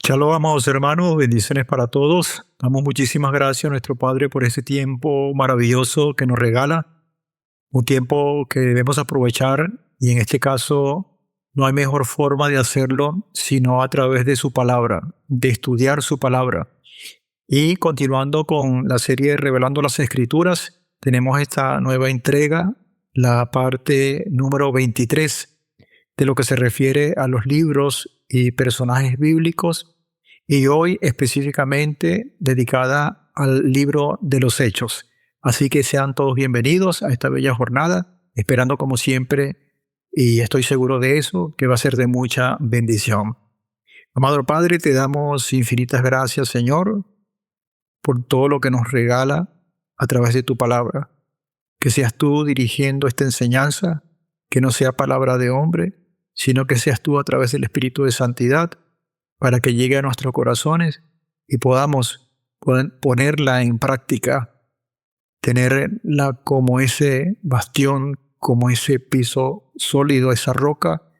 Shalom, amados hermanos, bendiciones para todos. Damos muchísimas gracias a nuestro Padre por ese tiempo maravilloso que nos regala, un tiempo que debemos aprovechar y en este caso no hay mejor forma de hacerlo sino a través de su palabra, de estudiar su palabra. Y continuando con la serie Revelando las Escrituras, tenemos esta nueva entrega, la parte número 23, de lo que se refiere a los libros y personajes bíblicos, y hoy específicamente dedicada al libro de los Hechos. Así que sean todos bienvenidos a esta bella jornada, esperando como siempre, y estoy seguro de eso, que va a ser de mucha bendición. Amado Padre, te damos infinitas gracias, Señor, por todo lo que nos regala a través de tu palabra. Que seas tú dirigiendo esta enseñanza, que no sea palabra de hombre, sino que seas tú a través del Espíritu de Santidad, para que llegue a nuestros corazones y podamos ponerla en práctica, tenerla como ese bastión, como ese piso sólido, esa roca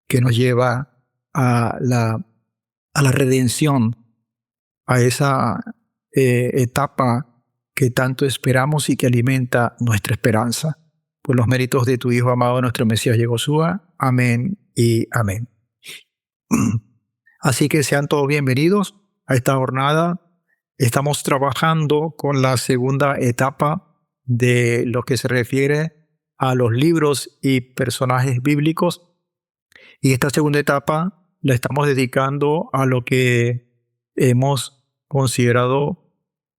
que nos lleva a la redención, a esa etapa que tanto esperamos y que alimenta nuestra esperanza. Por los méritos de tu Hijo amado, nuestro Mesías Yehoshua. Amén y amén. Así que sean todos bienvenidos a esta jornada. Estamos trabajando con la segunda etapa de lo que se refiere a los libros y personajes bíblicos. Y esta segunda etapa la estamos dedicando a lo que hemos considerado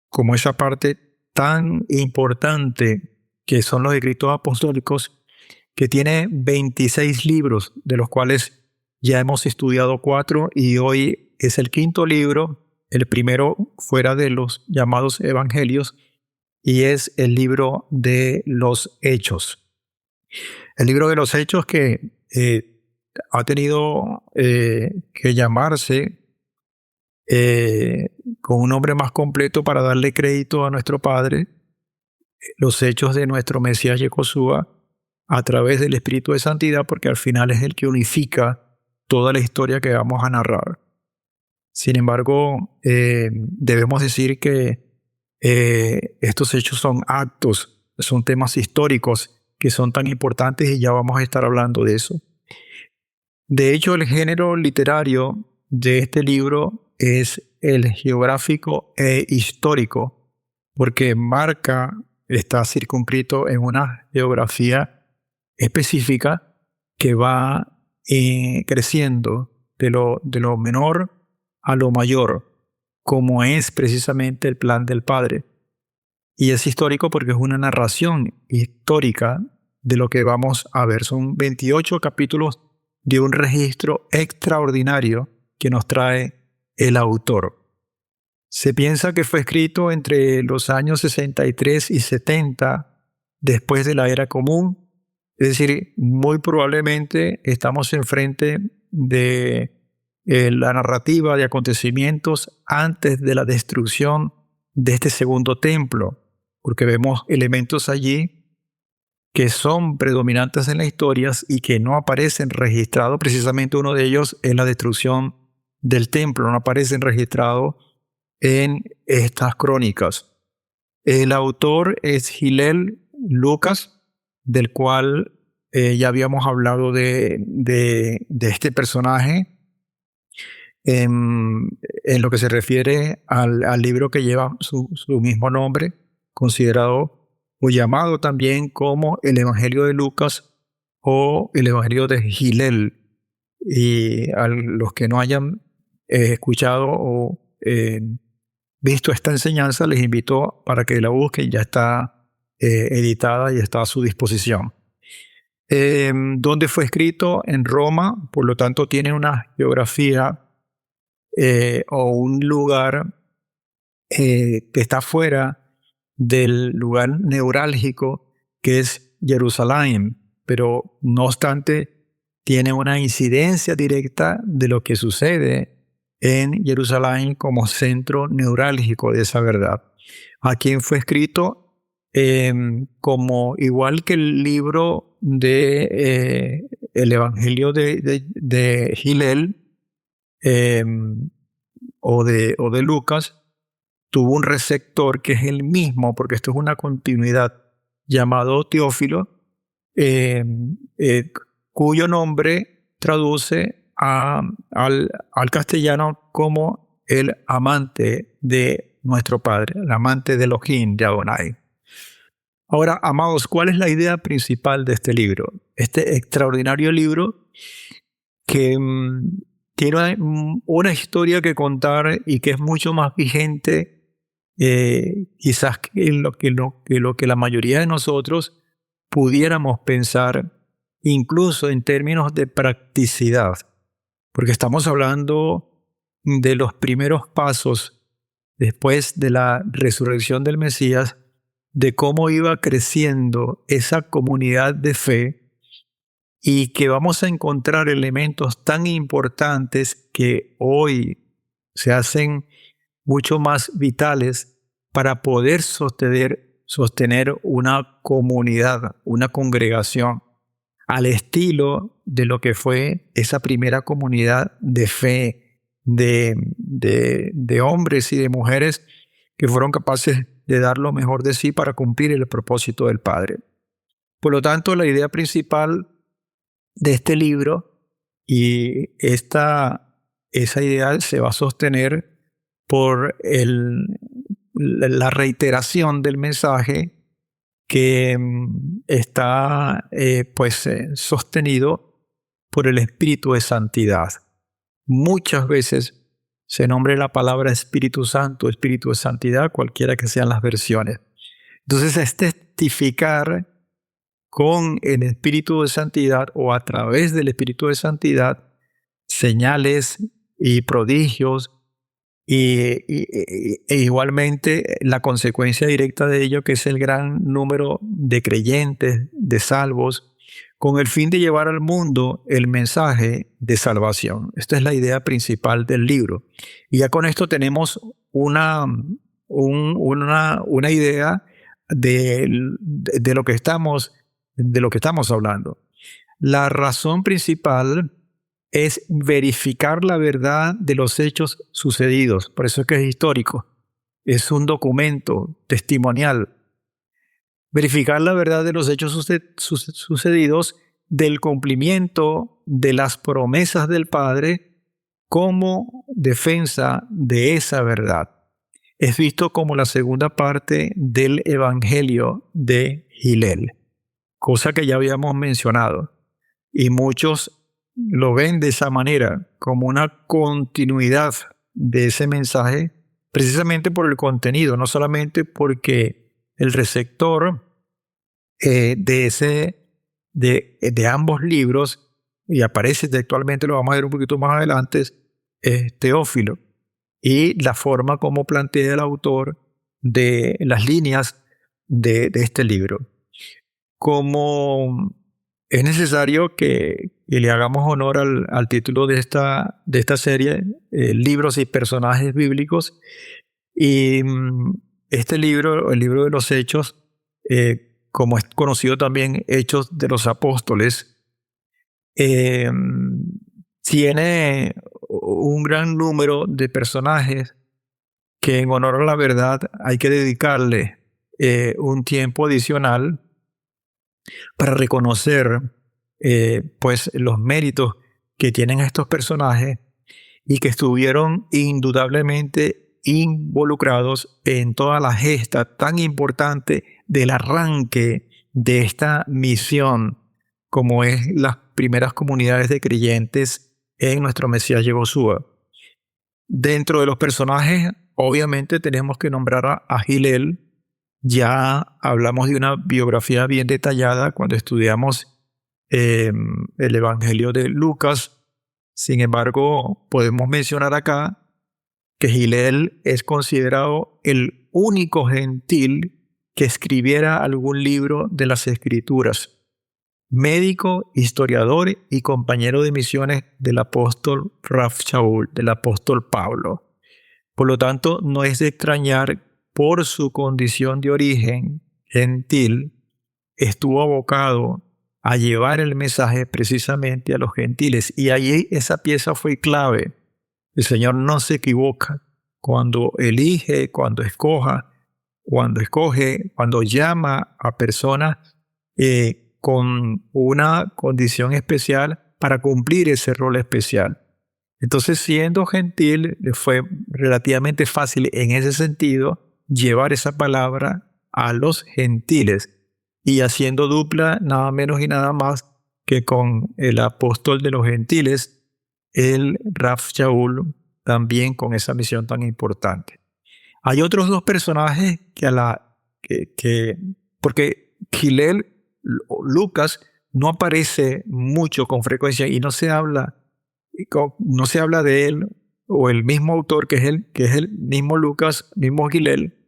como esa parte tan importante que son los escritos apostólicos, que tiene 26 libros, de los cuales ya hemos estudiado 4 y hoy es el quinto libro, el primero fuera de los llamados evangelios, y es el libro de los Hechos. El libro de los Hechos que ha tenido que llamarse con un nombre más completo para darle crédito a nuestro Padre, los Hechos de nuestro Mesías Yehoshua, a través del Espíritu de Santidad, porque al final es el que unifica toda la historia que vamos a narrar. Sin embargo, debemos decir que estos hechos son actos, son temas históricos que son tan importantes y ya vamos a estar hablando de eso. De hecho, el género literario de este libro es el geográfico e histórico, porque está circunscrito en una geografía específica que va creciendo de lo menor a lo mayor, como es precisamente el plan del Padre. Y es histórico porque es una narración histórica de lo que vamos a ver. Son 28 capítulos de un registro extraordinario que nos trae el autor. Se piensa que fue escrito entre los años 63 y 70 después de la Era Común. Es decir, muy probablemente estamos enfrente de la narrativa de acontecimientos antes de la destrucción de este segundo templo, porque vemos elementos allí que son predominantes en las historias y que no aparecen registrados. Precisamente uno de ellos es la destrucción del templo, no aparecen registrados en estas crónicas. El autor es Hillel Lucas, del cual ya habíamos hablado de este personaje en lo que se refiere al libro que lleva su mismo nombre, considerado o llamado también como el Evangelio de Lucas o el Evangelio de Hillel. Y a los que no hayan escuchado o visto esta enseñanza, les invito para que la busquen, ya está editada y está a su disposición. ¿Dónde fue escrito? En Roma, por lo tanto tiene una geografía o un lugar que está fuera del lugar neurálgico que es Jerusalén, pero no obstante tiene una incidencia directa de lo que sucede en Jerusalén como centro neurálgico de esa verdad. ¿A quién fue escrito? Como igual que el libro de el Evangelio de Hillel, o de Lucas, tuvo un receptor que es el mismo, porque esto es una continuidad, llamado Teófilo, eh, eh, cuyo nombre traduce al castellano como el amante de nuestro Padre, el amante de Elohim, de Adonai. Ahora, amados, ¿cuál es la idea principal de este libro? Este extraordinario libro que tiene una historia que contar y que es mucho más vigente, quizás que la mayoría de nosotros pudiéramos pensar, incluso en términos de practicidad, porque estamos hablando de los primeros pasos después de la resurrección del Mesías, de cómo iba creciendo esa comunidad de fe y que vamos a encontrar elementos tan importantes que hoy se hacen mucho más vitales para poder sostener una comunidad, una congregación, al estilo de lo que fue esa primera comunidad de fe, de hombres y de mujeres que fueron capaces de dar lo mejor de sí para cumplir el propósito del Padre. Por lo tanto, la idea principal de este libro y esa idea se va a sostener por la reiteración del mensaje que está sostenido por el Espíritu de Santidad. Muchas veces se nombra la palabra Espíritu Santo, Espíritu de Santidad, cualquiera que sean las versiones. Entonces es testificar con el Espíritu de Santidad o a través del Espíritu de Santidad señales y prodigios e igualmente la consecuencia directa de ello, que es el gran número de creyentes, de salvos, con el fin de llevar al mundo el mensaje de salvación. Esta es la idea principal del libro. Y ya con esto tenemos una idea de lo que estamos hablando. La razón principal es verificar la verdad de los hechos sucedidos. Por eso es que es histórico. Es un documento testimonial. Verificar la verdad de los hechos sucedidos, del cumplimiento de las promesas del Padre como defensa de esa verdad. Es visto como la segunda parte del Evangelio de Hillel, cosa que ya habíamos mencionado. Y muchos lo ven de esa manera, como una continuidad de ese mensaje, precisamente por el contenido, no solamente porque el receptor de ambos libros, y aparece textualmente, lo vamos a ver un poquito más adelante, es Teófilo, y la forma como plantea el autor de las líneas de este libro. Como es necesario que le hagamos honor al título de esta serie, Libros y Personajes Bíblicos. Y este libro, el libro de los Hechos, como es conocido también Hechos de los Apóstoles, tiene un gran número de personajes que en honor a la verdad hay que dedicarle un tiempo adicional para reconocer los méritos que tienen estos personajes y que estuvieron indudablemente involucrados en toda la gesta tan importante del arranque de esta misión, como es las primeras comunidades de creyentes en nuestro Mesías Yehoshua. Dentro de los personajes, obviamente tenemos que nombrar a Hillel. Ya hablamos de una biografía bien detallada cuando estudiamos el Evangelio de Lucas. Sin embargo, podemos mencionar acá que Hillel es considerado el único gentil que escribiera algún libro de las Escrituras. Médico, historiador y compañero de misiones del apóstol Rav Shaul, del apóstol Pablo. Por lo tanto, no es de extrañar, por su condición de origen gentil, estuvo abocado a llevar el mensaje precisamente a los gentiles. Y allí esa pieza fue clave, El Señor no se equivoca cuando elige, cuando escoge, cuando llama a personas con una condición especial para cumplir ese rol especial. Entonces, siendo gentil, le fue relativamente fácil en ese sentido llevar esa palabra a los gentiles y haciendo dupla nada menos y nada más que con el apóstol de los gentiles, el Rav Shaul, también con esa misión tan importante. Hay otros dos personajes porque Hillel, Lucas, no aparece mucho con frecuencia y no se habla de él, o el mismo autor que es el mismo Lucas, mismo Hillel,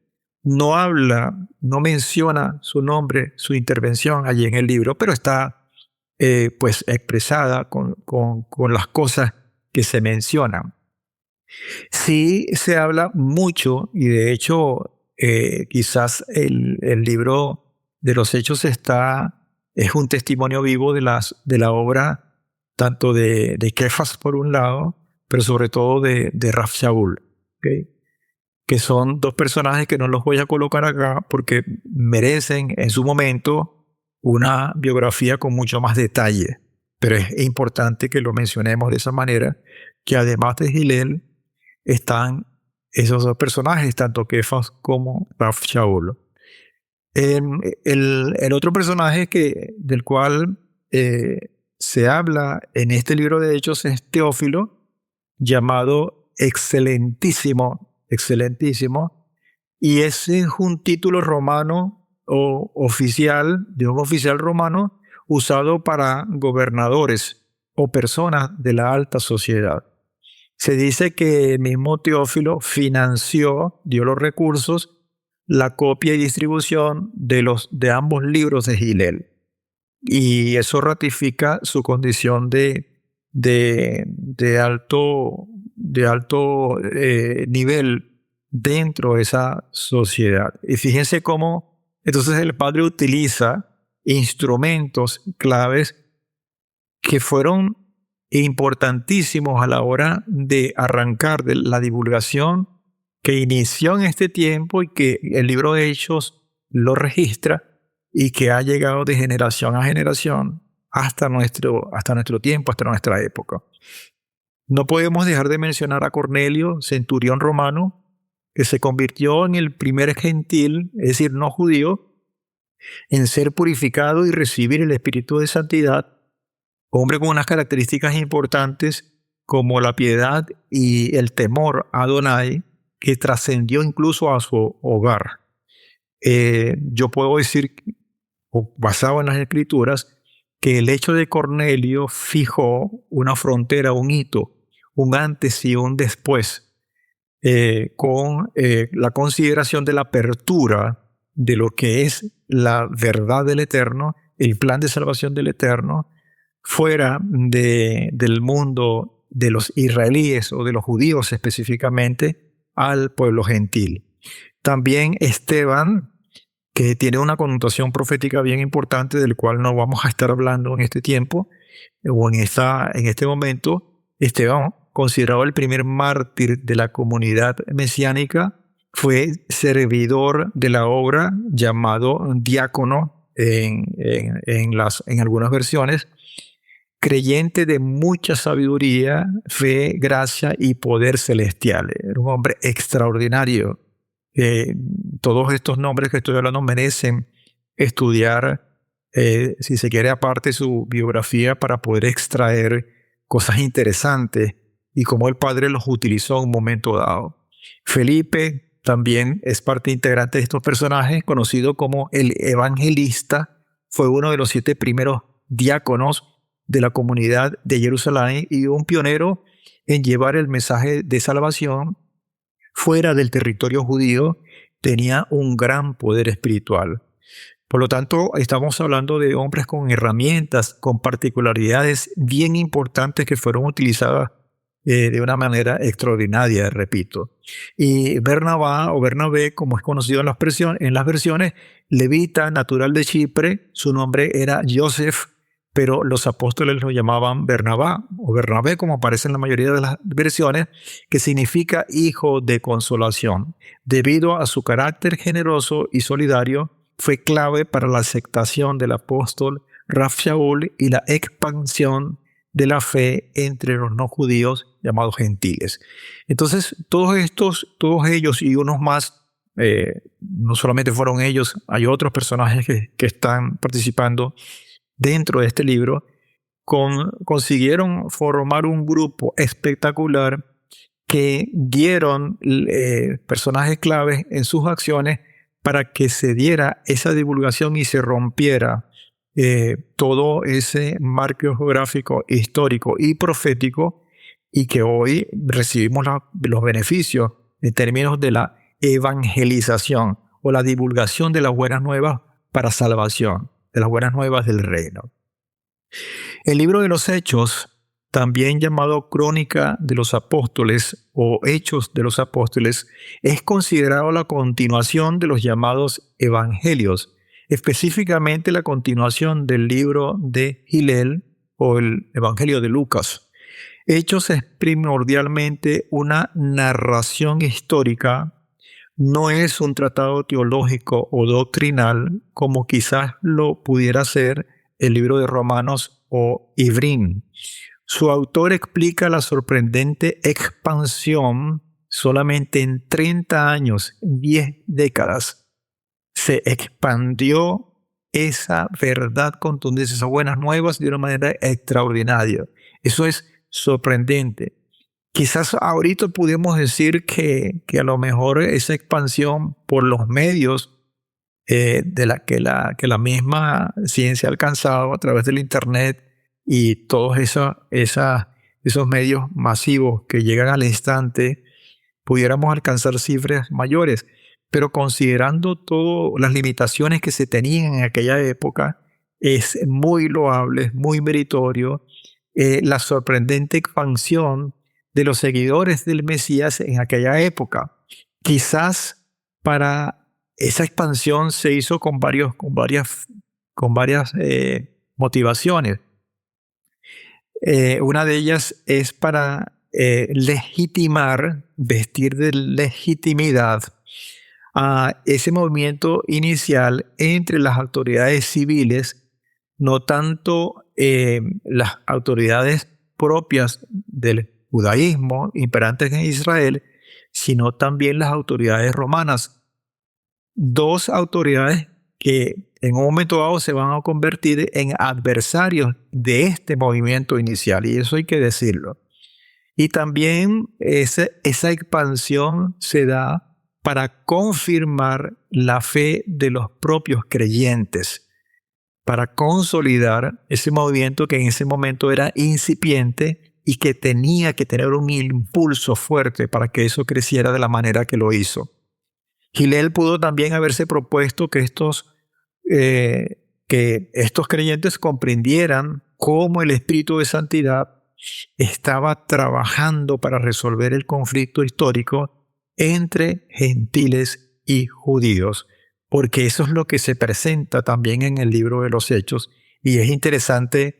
no menciona su nombre, su intervención allí en el libro, pero está pues expresada con las cosas que se mencionan. Sí se habla mucho y de hecho quizás el libro de los Hechos es un testimonio vivo de la obra tanto de Kefas por un lado, pero sobre todo de Rav Shaul, ¿okay? Que son dos personajes que no los voy a colocar acá porque merecen en su momento una biografía con mucho más detalle. Pero es importante que lo mencionemos de esa manera, que además de Hillel están esos dos personajes, tanto Kefas como Rav Shaul. El otro personaje del cual se habla en este libro de Hechos es Teófilo, llamado excelentísimo, y ese es un título romano o oficial, de un oficial romano, usado para gobernadores o personas de la alta sociedad. Se dice que el mismo Teófilo dio los recursos, la copia y distribución de ambos libros de Hillel. Y eso ratifica su condición de alto nivel dentro de esa sociedad. Y fíjense cómo entonces el padre utiliza instrumentos claves que fueron importantísimos a la hora de arrancar de la divulgación que inició en este tiempo y que el libro de Hechos lo registra y que ha llegado de generación a generación hasta nuestro tiempo, hasta nuestra época. No podemos dejar de mencionar a Cornelio, centurión romano, que se convirtió en el primer gentil, es decir, no judío, en ser purificado y recibir el espíritu de santidad, hombre con unas características importantes como la piedad y el temor a Adonai, que trascendió incluso a su hogar. Yo puedo decir, basado en las escrituras, que el hecho de Cornelio fijó una frontera, un hito, un antes y un después, con la consideración de la apertura de lo que es la verdad del Eterno, el plan de salvación del Eterno, fuera del mundo de los israelíes o de los judíos específicamente, al pueblo gentil. También Esteban, que tiene una connotación profética bien importante, del cual no vamos a estar hablando en este tiempo o en este momento. Esteban, considerado el primer mártir de la comunidad mesiánica, fue servidor de la obra, llamado diácono en algunas versiones, creyente de mucha sabiduría, fe, gracia y poder celestial. Era un hombre extraordinario. Todos estos nombres que estoy hablando merecen estudiar, si se quiere, aparte su biografía para poder extraer cosas interesantes y cómo el Padre los utilizó en un momento dado. Felipe también es parte integrante de estos personajes, conocido como el evangelista. Fue uno de los 7 primeros diáconos de la comunidad de Jerusalén y un pionero en llevar el mensaje de salvación fuera del territorio judío. Tenía un gran poder espiritual. Por lo tanto, estamos hablando de hombres con herramientas, con particularidades bien importantes que fueron utilizadas de una manera extraordinaria, repito. Y Bernabé, como es conocido en las versiones, levita, natural de Chipre, su nombre era Joseph, pero los apóstoles lo llamaban Bernabá, o Bernabé, como aparece en la mayoría de las versiones, que significa hijo de consolación. Debido a su carácter generoso y solidario, fue clave para la aceptación del apóstol Rab Shaul y la expansión de la fe entre los no judíos llamados gentiles. Entonces, todos ellos y unos más, no solamente fueron ellos, hay otros personajes que están participando dentro de este libro, consiguieron formar un grupo espectacular que dieron personajes claves en sus acciones para que se diera esa divulgación y se rompiera todo ese marco geográfico, histórico y profético, y que hoy recibimos los beneficios en términos de la evangelización o la divulgación de las buenas nuevas para salvación, de las buenas nuevas del reino. El libro de los Hechos, también llamado Crónica de los Apóstoles o Hechos de los Apóstoles, es considerado la continuación de los llamados Evangelios, específicamente la continuación del libro de Hillel o el Evangelio de Lucas. Hechos es primordialmente una narración histórica, no es un tratado teológico o doctrinal como quizás lo pudiera ser el libro de Romanos o Ibrín. Su autor explica la sorprendente expansión solamente en 30 años, 10 décadas. Se expandió esa verdad contundente, esas buenas nuevas de una manera extraordinaria. Eso es sorprendente. Quizás ahorita pudiéramos decir que a lo mejor esa expansión por los medios de que la misma ciencia ha alcanzado a través del Internet y todos esos medios masivos que llegan al instante, pudiéramos alcanzar cifras mayores. Pero considerando todas las limitaciones que se tenían en aquella época, es muy loable, es muy meritorio la sorprendente expansión de los seguidores del Mesías en aquella época. Quizás para esa expansión se hizo con varias motivaciones. Una de ellas es para legitimar, vestir de legitimidad a ese movimiento inicial entre las autoridades civiles, no tanto las autoridades propias del judaísmo imperantes en Israel, sino también las autoridades romanas. Dos autoridades que en un momento dado se van a convertir en adversarios de este movimiento inicial, y eso hay que decirlo. Y también esa expansión se da para confirmar la fe de los propios creyentes, para consolidar ese movimiento que en ese momento era incipiente y que tenía que tener un impulso fuerte para que eso creciera de la manera que lo hizo. Hillel pudo también haberse propuesto que estos creyentes comprendieran cómo el Espíritu de Santidad estaba trabajando para resolver el conflicto histórico entre gentiles y judíos, porque eso es lo que se presenta también en el libro de los Hechos, y es interesante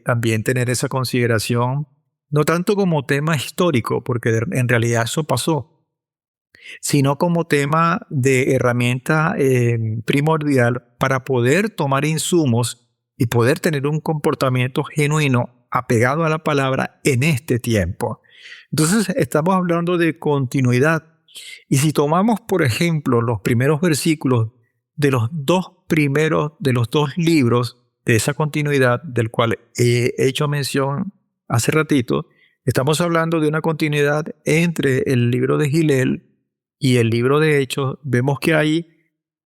también tener esa consideración, no tanto como tema histórico, porque en realidad eso pasó, sino como tema de herramienta primordial para poder tomar insumos y poder tener un comportamiento genuino apegado a la palabra en este tiempo. Entonces estamos hablando de continuidad. Y si tomamos, por ejemplo, los primeros versículos de los dos libros de esa continuidad del cual he hecho mención hace ratito, estamos hablando de una continuidad entre el libro de Hillel y el libro de Hechos. Vemos que hay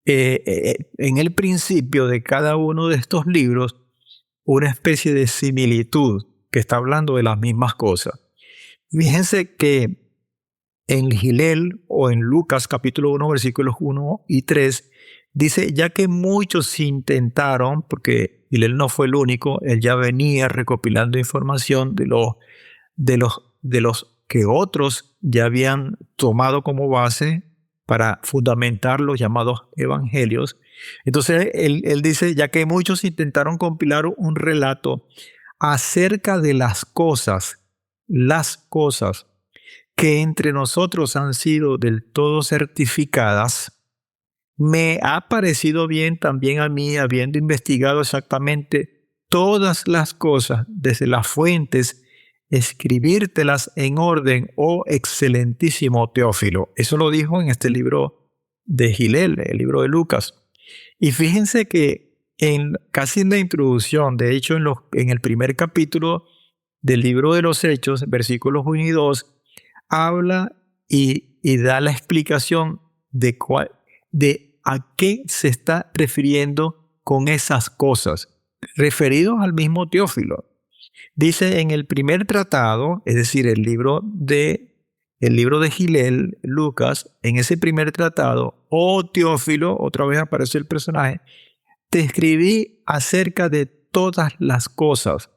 en el principio de cada uno de estos libros una especie de similitud que está hablando de las mismas cosas. Fíjense que en Hillel o en Lucas capítulo 1 versículos 1 y 3 dice, ya que muchos intentaron, porque Hillel no fue el único, él ya venía recopilando información de los que otros ya habían tomado como base para fundamentar los llamados evangelios. Entonces él dice, ya que muchos intentaron compilar un relato acerca de las cosas que entre nosotros han sido del todo certificadas, me ha parecido bien también a mí, habiendo investigado exactamente todas las cosas desde las fuentes, escribírtelas en orden, oh excelentísimo Teófilo. Eso lo dijo en este libro de Gilel, el libro de Lucas. Y fíjense que casi en la introducción, de hecho en el primer capítulo del libro de los Hechos, versículos 1 y 2, habla y da la explicación de a qué se está refiriendo con esas cosas, referidos al mismo Teófilo. Dice en el primer tratado, es decir, el libro de Gilel, Lucas, en ese primer tratado, oh Teófilo, otra vez aparece el personaje, te escribí acerca de todas las cosas.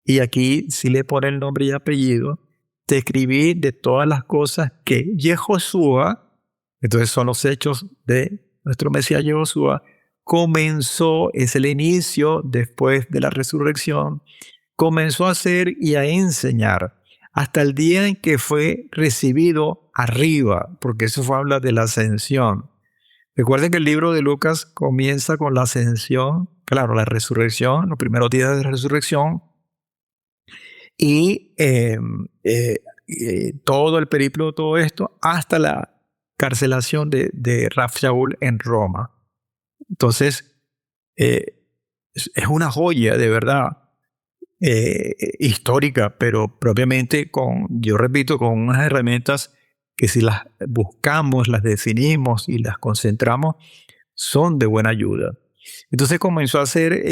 Y aquí sí le pone el nombre y apellido. Te escribí de todas las cosas que Yehoshua, entonces son los hechos de nuestro Mesías Yehoshua, comenzó, es el inicio después de la resurrección, comenzó a hacer y a enseñar hasta el día en que fue recibido arriba, porque eso habla de la ascensión. Recuerden que el libro de Lucas comienza con la ascensión, claro, la resurrección, los primeros días de la resurrección, y todo el periplo, todo esto, hasta la carcelación de Rab Shaul en Roma. Entonces, es una joya de verdad histórica, pero propiamente yo repito, con unas herramientas que si las buscamos, las definimos y las concentramos, son de buena ayuda. Entonces comenzó a hacer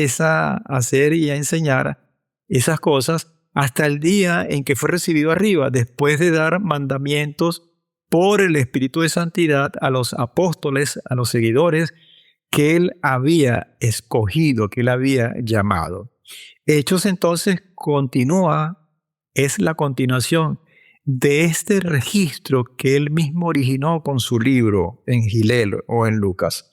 y a enseñar esas cosas hasta el día en que fue recibido arriba, después de dar mandamientos por el Espíritu de Santidad a los apóstoles, a los seguidores que él había escogido, que él había llamado. Hechos entonces es la continuación de este registro que él mismo originó con su libro en Gilel o en Lucas.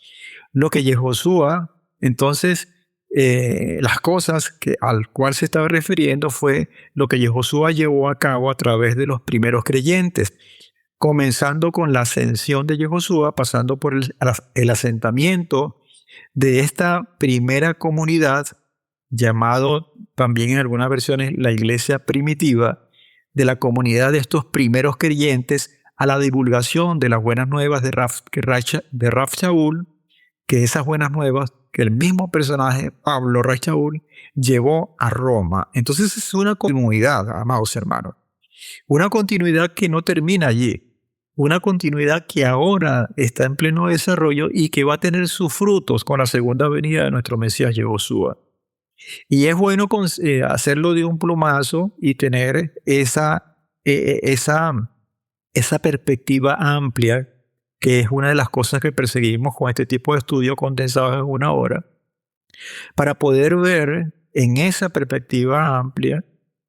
Lo que Yehoshua, entonces, las cosas al cual se estaba refiriendo fue lo que Yehoshua llevó a cabo a través de los primeros creyentes, comenzando con la ascensión de Yehoshua, pasando por el asentamiento de esta primera comunidad, llamado también en algunas versiones la iglesia primitiva, de la comunidad de estos primeros creyentes, a la divulgación de las buenas nuevas de Rab Shaul, que esas buenas nuevas que el mismo personaje, Pablo Rab Shaul, llevó a Roma. Entonces es una continuidad, amados hermanos. Una continuidad que no termina allí. Una continuidad que ahora está en pleno desarrollo y que va a tener sus frutos con la segunda venida de nuestro Mesías Yehoshua. Y es bueno hacerlo de un plumazo y tener esa perspectiva amplia, que es una de las cosas que perseguimos con este tipo de estudios condensados en una hora, para poder ver en esa perspectiva amplia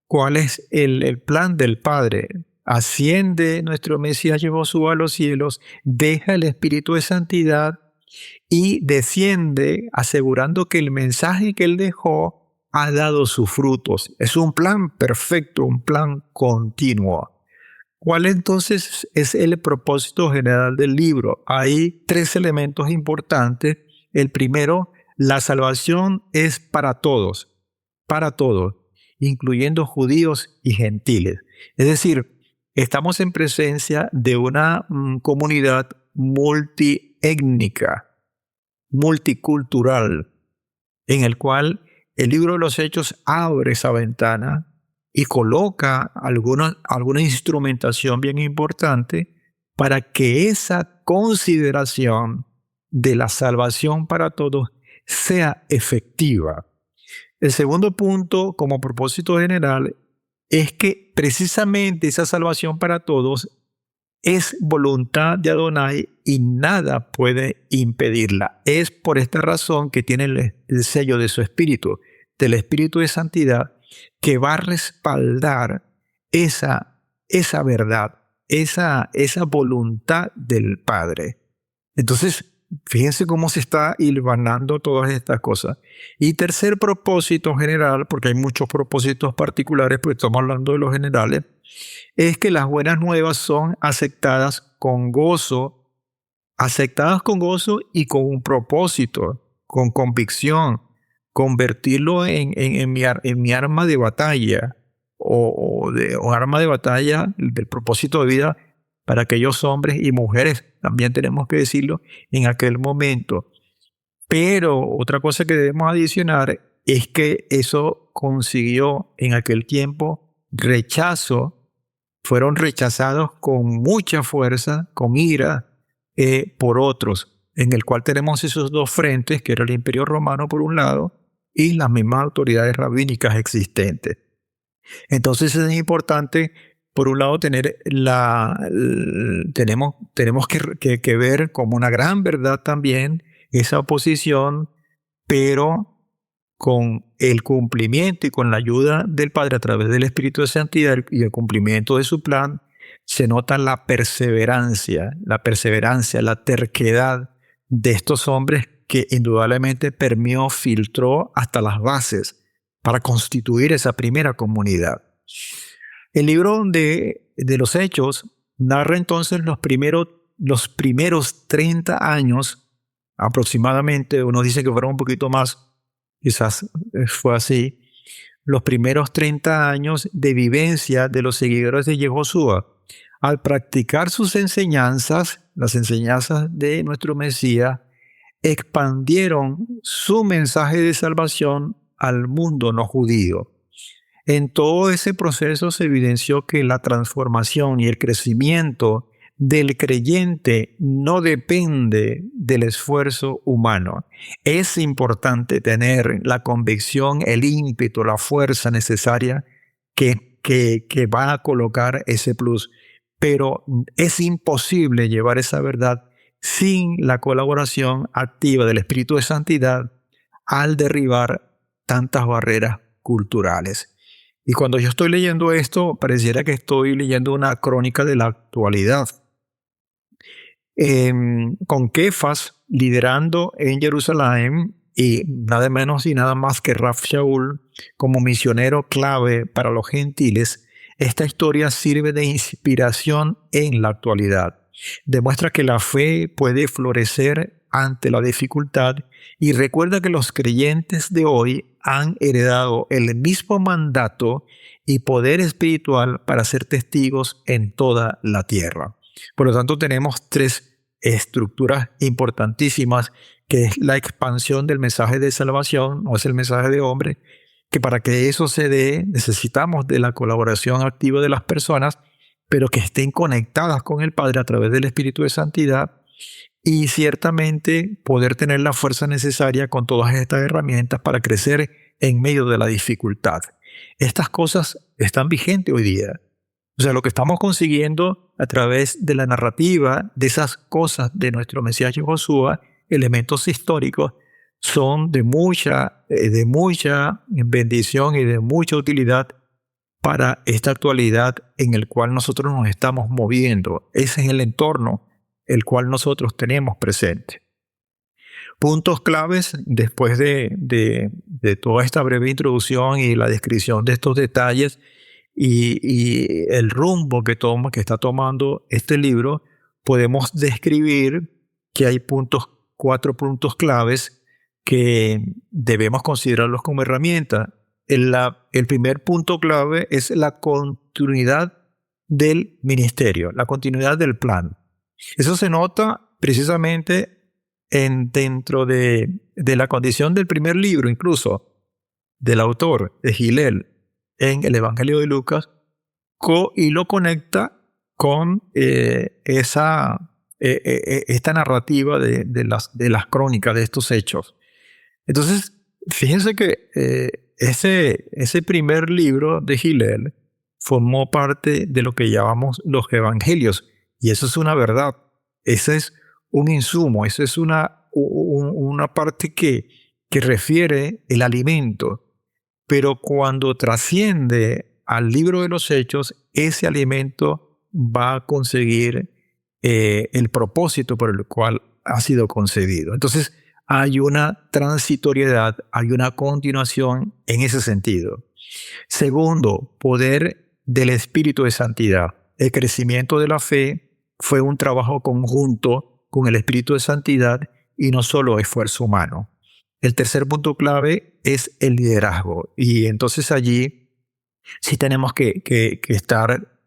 cuál es el plan del Padre. Asciende nuestro Mesías Yehoshua a los cielos, deja el Espíritu de Santidad y desciende asegurando que el mensaje que él dejó ha dado sus frutos. Es un plan perfecto, un plan continuo. ¿Cuál entonces es el propósito general del libro? Hay tres elementos importantes. El primero, la salvación es para todos, incluyendo judíos y gentiles. Es decir, estamos en presencia de una comunidad multiétnica, multicultural, en el cual el libro de los Hechos abre esa ventana y coloca alguna instrumentación bien importante para que esa consideración de la salvación para todos sea efectiva. El segundo punto, como propósito general, es que precisamente esa salvación para todos es voluntad de Adonai y nada puede impedirla. Es por esta razón que tiene el sello de su Espíritu, del Espíritu de Santidad, que va a respaldar esa verdad, esa voluntad del Padre. Entonces, fíjense cómo se está hilvanando todas estas cosas. Y tercer propósito general, porque hay muchos propósitos particulares, pero estamos hablando de los generales, es que las buenas nuevas son aceptadas con gozo y con un propósito, con convicción, convertirlo en mi arma de batalla o arma de batalla del propósito de vida para aquellos hombres y mujeres, también tenemos que decirlo, en aquel momento. Pero otra cosa que debemos adicionar es que eso consiguió en aquel tiempo rechazo, fueron rechazados con mucha fuerza, con ira, por otros, en el cual tenemos esos dos frentes, que era el Imperio Romano por un lado y las mismas autoridades rabínicas existentes. Entonces es importante, por un lado, tenemos que ver como una gran verdad también esa oposición, pero con el cumplimiento y con la ayuda del Padre a través del Espíritu de Santidad y el cumplimiento de su plan, se nota la perseverancia, la terquedad de estos hombres que indudablemente permeó, filtró hasta las bases para constituir esa primera comunidad. El libro de los Hechos narra entonces los primeros 30 años aproximadamente, uno dice que fueron un poquito más, quizás fue así, los primeros 30 años de vivencia de los seguidores de Yehoshua. Al practicar sus enseñanzas, las enseñanzas de nuestro Mesías, expandieron su mensaje de salvación al mundo no judío. En todo ese proceso se evidenció que la transformación y el crecimiento del creyente no depende del esfuerzo humano. Es importante tener la convicción, el ímpetu, la fuerza necesaria que va a colocar ese plus. Pero es imposible llevar esa verdad sin la colaboración activa del Espíritu de Santidad al derribar tantas barreras culturales. Y cuando yo estoy leyendo esto, pareciera que estoy leyendo una crónica de la actualidad. Con Kefas liderando en Jerusalén y nada menos y nada más que Rav Shaul como misionero clave para los gentiles, esta historia sirve de inspiración en la actualidad. Demuestra que la fe puede florecer ante la dificultad y recuerda que los creyentes de hoy han heredado el mismo mandato y poder espiritual para ser testigos en toda la tierra. Por lo tanto, tenemos tres estructuras importantísimas, que es la expansión del mensaje de salvación, no es el mensaje de hombre, que para que eso se dé necesitamos de la colaboración activa de las personas, pero que estén conectadas con el Padre a través del Espíritu de Santidad y ciertamente poder tener la fuerza necesaria con todas estas herramientas para crecer en medio de la dificultad. Estas cosas están vigentes hoy día. O sea, lo que estamos consiguiendo a través de la narrativa de esas cosas de nuestro Mesías Yehoshua, elementos históricos, son de mucha bendición y de mucha utilidad para esta actualidad en el cual nosotros nos estamos moviendo. Ese es el entorno el cual nosotros tenemos presente. Puntos claves después de toda esta breve introducción y la descripción de estos detalles y el rumbo que está tomando este libro, podemos describir que hay 4 puntos claves que debemos considerarlos como herramienta. El primer punto clave es la continuidad del ministerio, la continuidad del plan. Eso se nota precisamente dentro de la condición del primer libro, incluso del autor, de Hillel, en el Evangelio de Lucas, y lo conecta con esta narrativa de las crónicas de estos hechos. Entonces, fíjense que ese primer libro de Hillel formó parte de lo que llamamos los evangelios, y eso es una verdad, ese es un insumo, esa es una parte que refiere el alimento, pero cuando trasciende al libro de los Hechos, ese alimento va a conseguir el propósito por el cual ha sido concebido. Entonces, hay una transitoriedad, hay una continuación en ese sentido. Segundo, poder del Espíritu de Santidad. El crecimiento de la fe fue un trabajo conjunto con el Espíritu de Santidad y no solo esfuerzo humano. El tercer punto clave es el liderazgo. Y entonces allí sí tenemos que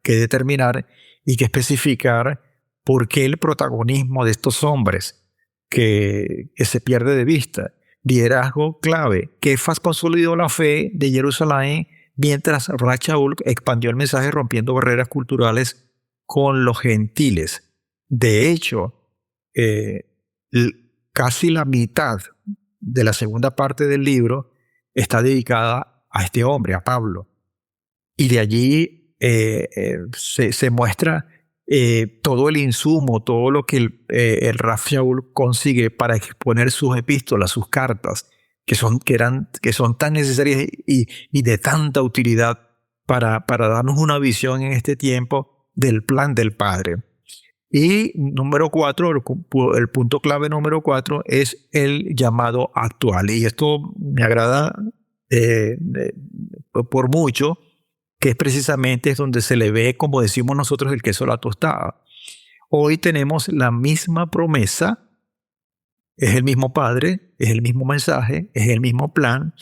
determinar y que especificar por qué el protagonismo de estos hombres que se pierde de vista. Liderazgo clave. Kefas consolidó la fe de Jerusalén mientras Rab expandió el mensaje rompiendo barreras culturales con los gentiles. De hecho, casi la mitad de la segunda parte del libro está dedicada a este hombre, a Pablo. Y de allí se muestra todo el insumo, todo lo que el Rab Shaul consigue para exponer sus epístolas, sus cartas, que son tan necesarias y de tanta utilidad para darnos una visión en este tiempo del plan del Padre. Y número 4, el punto clave número 4 es el llamado actual. Y esto me agrada por mucho, que es precisamente donde se le ve, como decimos nosotros, el queso a la tostada. Hoy tenemos la misma promesa, es el mismo Padre, es el mismo mensaje, es el mismo plan,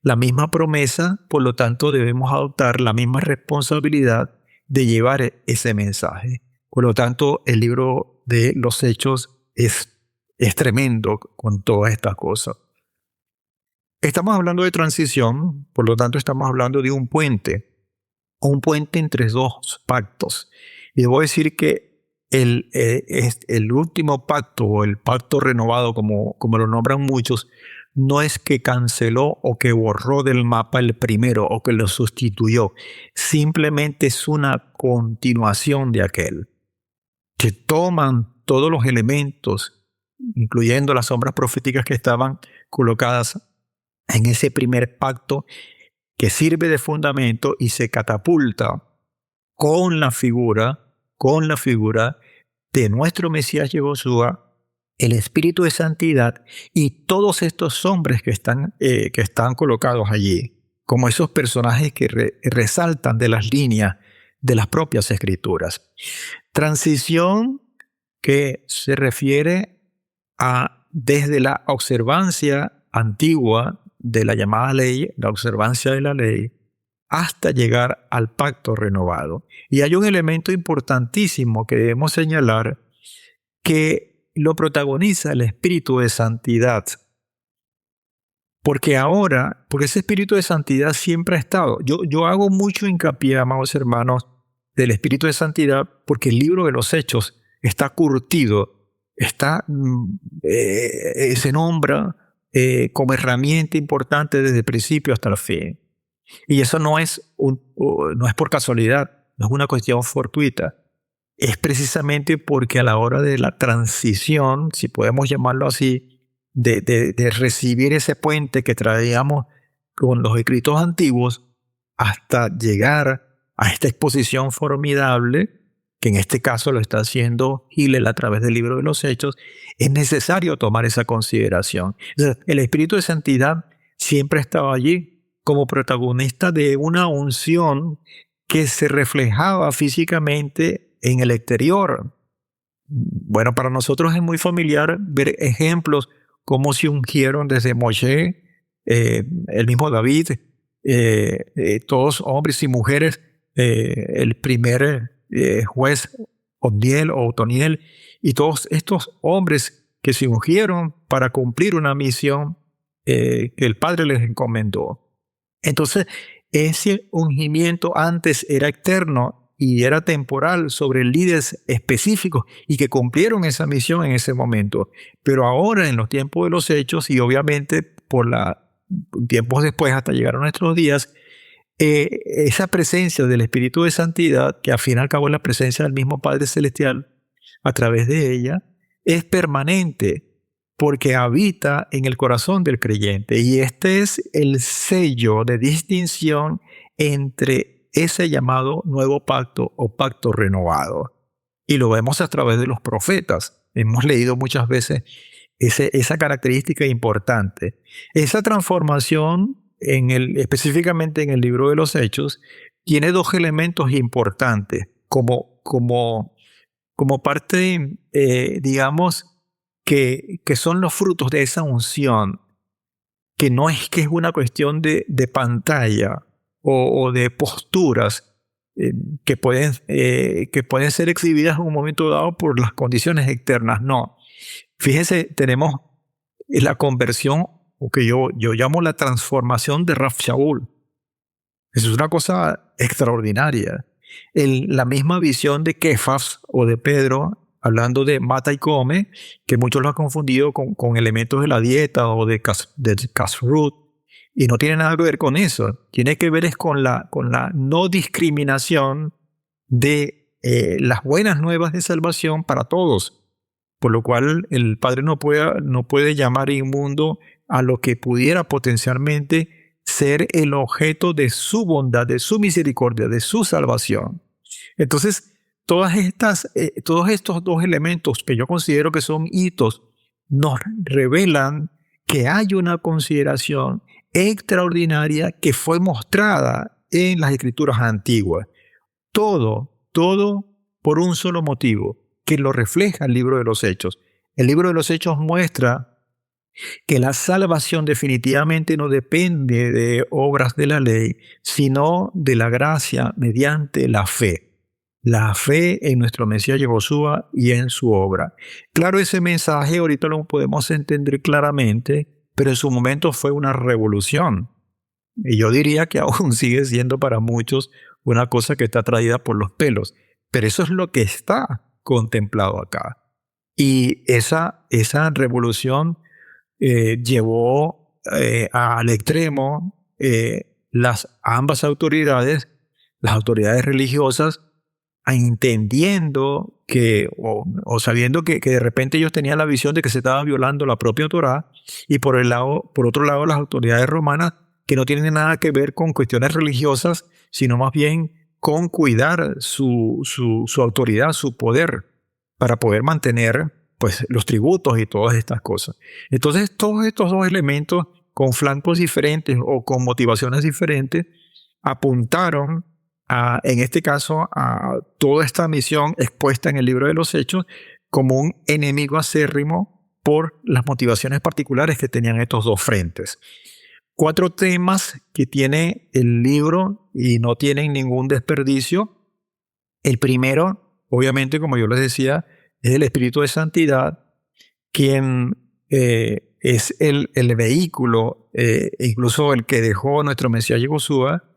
la misma promesa, por lo tanto debemos adoptar la misma responsabilidad de llevar ese mensaje. Por lo tanto, el libro de los Hechos es tremendo con todas estas cosas. Estamos hablando de transición, por lo tanto estamos hablando de un puente entre dos pactos. Y debo decir que el último pacto, o el pacto renovado, como lo nombran muchos, no es que canceló o que borró del mapa el primero o que lo sustituyó. Simplemente es una continuación de aquel. Que toman todos los elementos, incluyendo las sombras proféticas que estaban colocadas en ese primer pacto, que sirve de fundamento y se catapulta con la figura de nuestro Mesías Yehoshua, el Espíritu de Santidad y todos estos hombres que están colocados allí, como esos personajes que resaltan de las líneas de las propias Escrituras. Transición que se refiere a desde la observancia antigua de la llamada ley, la observancia de la ley, hasta llegar al pacto renovado. Y hay un elemento importantísimo que debemos señalar, que lo protagoniza el Espíritu de Santidad. Porque ese Espíritu de Santidad siempre ha estado. Yo hago mucho hincapié, amados hermanos, del Espíritu de Santidad, porque el libro de los Hechos está curtido, se nombra como herramienta importante desde el principio hasta el fin. Y eso no es por casualidad, no es una cuestión fortuita. Es precisamente porque a la hora de la transición, si podemos llamarlo así, de recibir ese puente que traíamos con los escritos antiguos hasta llegar a esta exposición formidable, que en este caso lo está haciendo Hillel a través del libro de los Hechos, es necesario tomar esa consideración. Entonces, el Espíritu de Santidad siempre estaba allí como protagonista de una unción que se reflejaba físicamente en el exterior. Bueno, para nosotros es muy familiar ver ejemplos como se ungieron desde Moshe, el mismo David, todos hombres y mujeres, el primer juez Otoniel, y todos estos hombres que se ungieron para cumplir una misión que el Padre les encomendó. Entonces, ese ungimiento antes era externo y era temporal sobre líderes específicos y que cumplieron esa misión en ese momento. Pero ahora, en los tiempos de los Hechos, y obviamente tiempos después hasta llegar a nuestros días, esa presencia del Espíritu de Santidad, que al fin y al cabo es la presencia del mismo Padre Celestial a través de ella, es permanente porque habita en el corazón del creyente. Y este es el sello de distinción entre ese llamado nuevo pacto o pacto renovado. Y lo vemos a través de los profetas. Hemos leído muchas veces esa característica importante. Esa transformación, específicamente en el libro de los Hechos, tiene dos elementos importantes como parte, digamos, que son los frutos de esa unción, que no es que es una cuestión de pantalla o de posturas que pueden ser exhibidas en un momento dado por las condiciones externas. No. Fíjese, tenemos la conversión, o que yo llamo la transformación de Raf Shaul. Eso es una cosa extraordinaria. La misma visión de Kefas o de Pedro, hablando de mata y come, que muchos lo han confundido con elementos de la dieta o de kashrut, y no tiene nada que ver con eso. Tiene que ver es con la no discriminación de las buenas nuevas de salvación para todos. Por lo cual el Padre no puede llamar inmundo a lo que pudiera potencialmente ser el objeto de su bondad, de su misericordia, de su salvación. Entonces, todos estos dos elementos que yo considero que son hitos nos revelan que hay una consideración extraordinaria que fue mostrada en las Escrituras antiguas. Todo por un solo motivo, que lo refleja el libro de los Hechos. El libro de los Hechos muestra que la salvación definitivamente no depende de obras de la ley, sino de la gracia mediante la fe. La fe en nuestro Mesías Yehoshua y en su obra. Claro, ese mensaje ahorita lo podemos entender claramente, pero en su momento fue una revolución. Y yo diría que aún sigue siendo para muchos una cosa que está traída por los pelos. Pero eso es lo que está contemplado acá. Y esa revolución llevó al extremo ambas autoridades, las autoridades religiosas, entendiendo o sabiendo que de repente ellos tenían la visión de que se estaba violando la propia Torá, y por otro lado las autoridades romanas, que no tienen nada que ver con cuestiones religiosas, sino más bien con cuidar su autoridad, su poder, para poder mantener pues los tributos y todas estas cosas. Entonces, todos estos dos elementos, con flancos diferentes o con motivaciones diferentes, apuntaron en este caso, a toda esta misión expuesta en el libro de los Hechos como un enemigo acérrimo por las motivaciones particulares que tenían estos dos frentes. 4 temas que tiene el libro y no tienen ningún desperdicio. El primero, obviamente, como yo les decía, es el Espíritu de Santidad, quien es el vehículo, incluso el que dejó nuestro Mesías Yehoshua,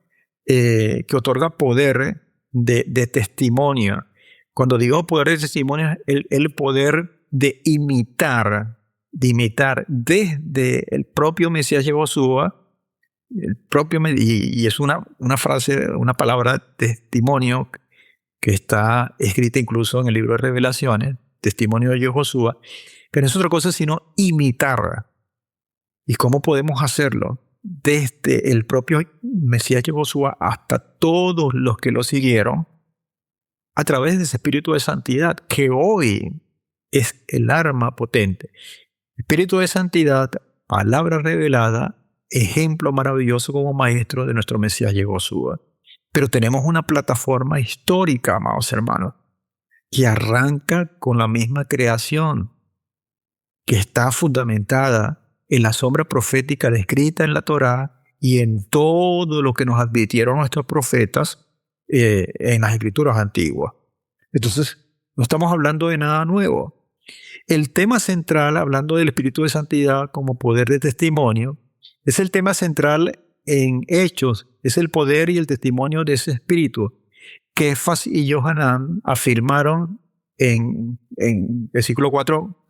que otorga poder de testimonio. Cuando digo poder de testimonio, el poder de imitar desde el propio Mesías Yehoshua, y es una frase, una palabra, testimonio, que está escrita incluso en el libro de Revelaciones, testimonio de Yehoshua, que no es otra cosa sino imitar. ¿Y cómo podemos hacerlo? Desde el propio Mesías Yehoshua hasta todos los que lo siguieron, a través de ese Espíritu de Santidad, que hoy es el arma potente. Espíritu de Santidad, palabra revelada, ejemplo maravilloso como maestro de nuestro Mesías Yehoshua. Pero tenemos una plataforma histórica, amados hermanos, que arranca con la misma creación, que está fundamentada en la sombra profética descrita en la Torá y en todo lo que nos advirtieron nuestros profetas en las escrituras antiguas. Entonces, no estamos hablando de nada nuevo. El tema central, hablando del Espíritu de Santidad como poder de testimonio, es el tema central en Hechos, es el poder y el testimonio de ese Espíritu. Kefas y Yohanan afirmaron en capítulo 4,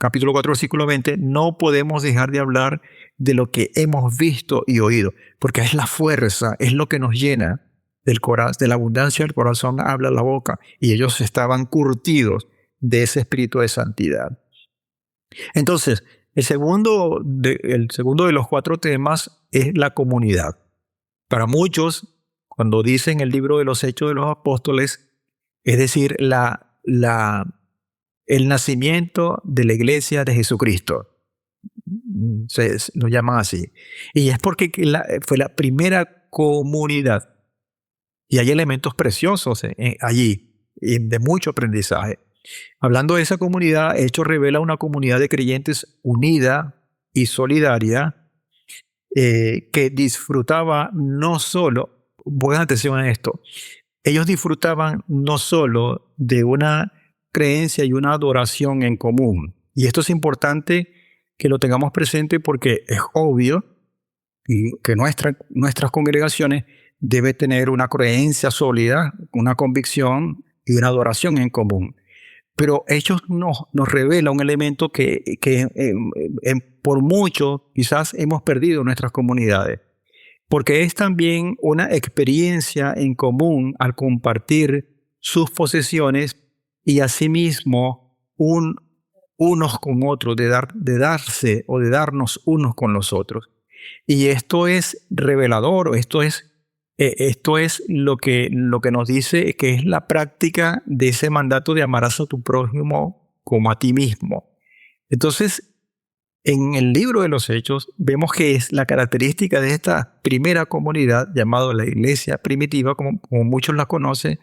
versículo 20, no podemos dejar de hablar de lo que hemos visto y oído, porque es la fuerza, es lo que nos llena del corazón, de la abundancia del corazón habla la boca, y ellos estaban curtidos de ese espíritu de santidad. Entonces, el segundo de los 4 temas es la comunidad. Para muchos, cuando dicen el libro de los Hechos de los Apóstoles, es decir, la el nacimiento de la iglesia de Jesucristo. Lo llaman así. Y es porque fue la primera comunidad. Y hay elementos preciosos allí, y de mucho aprendizaje. Hablando de esa comunidad, Hechos revela una comunidad de creyentes unida y solidaria, que disfrutaba no solo, pongan atención a esto, ellos disfrutaban no solo de una creencia y una adoración en común. Y esto es importante que lo tengamos presente porque es obvio y que nuestras congregaciones deben tener una creencia sólida, una convicción y una adoración en común. Pero Hechos nos revela un elemento que por mucho quizás hemos perdido en nuestras comunidades, porque es también una experiencia en común al compartir sus posesiones y asimismo unos con otros, de darse o de darnos unos con los otros. Y esto es revelador, esto es lo que nos dice que es la práctica de ese mandato de amarás a tu prójimo como a ti mismo. Entonces, en el libro de los Hechos vemos que es la característica de esta primera comunidad llamada la iglesia primitiva, como muchos la conocen,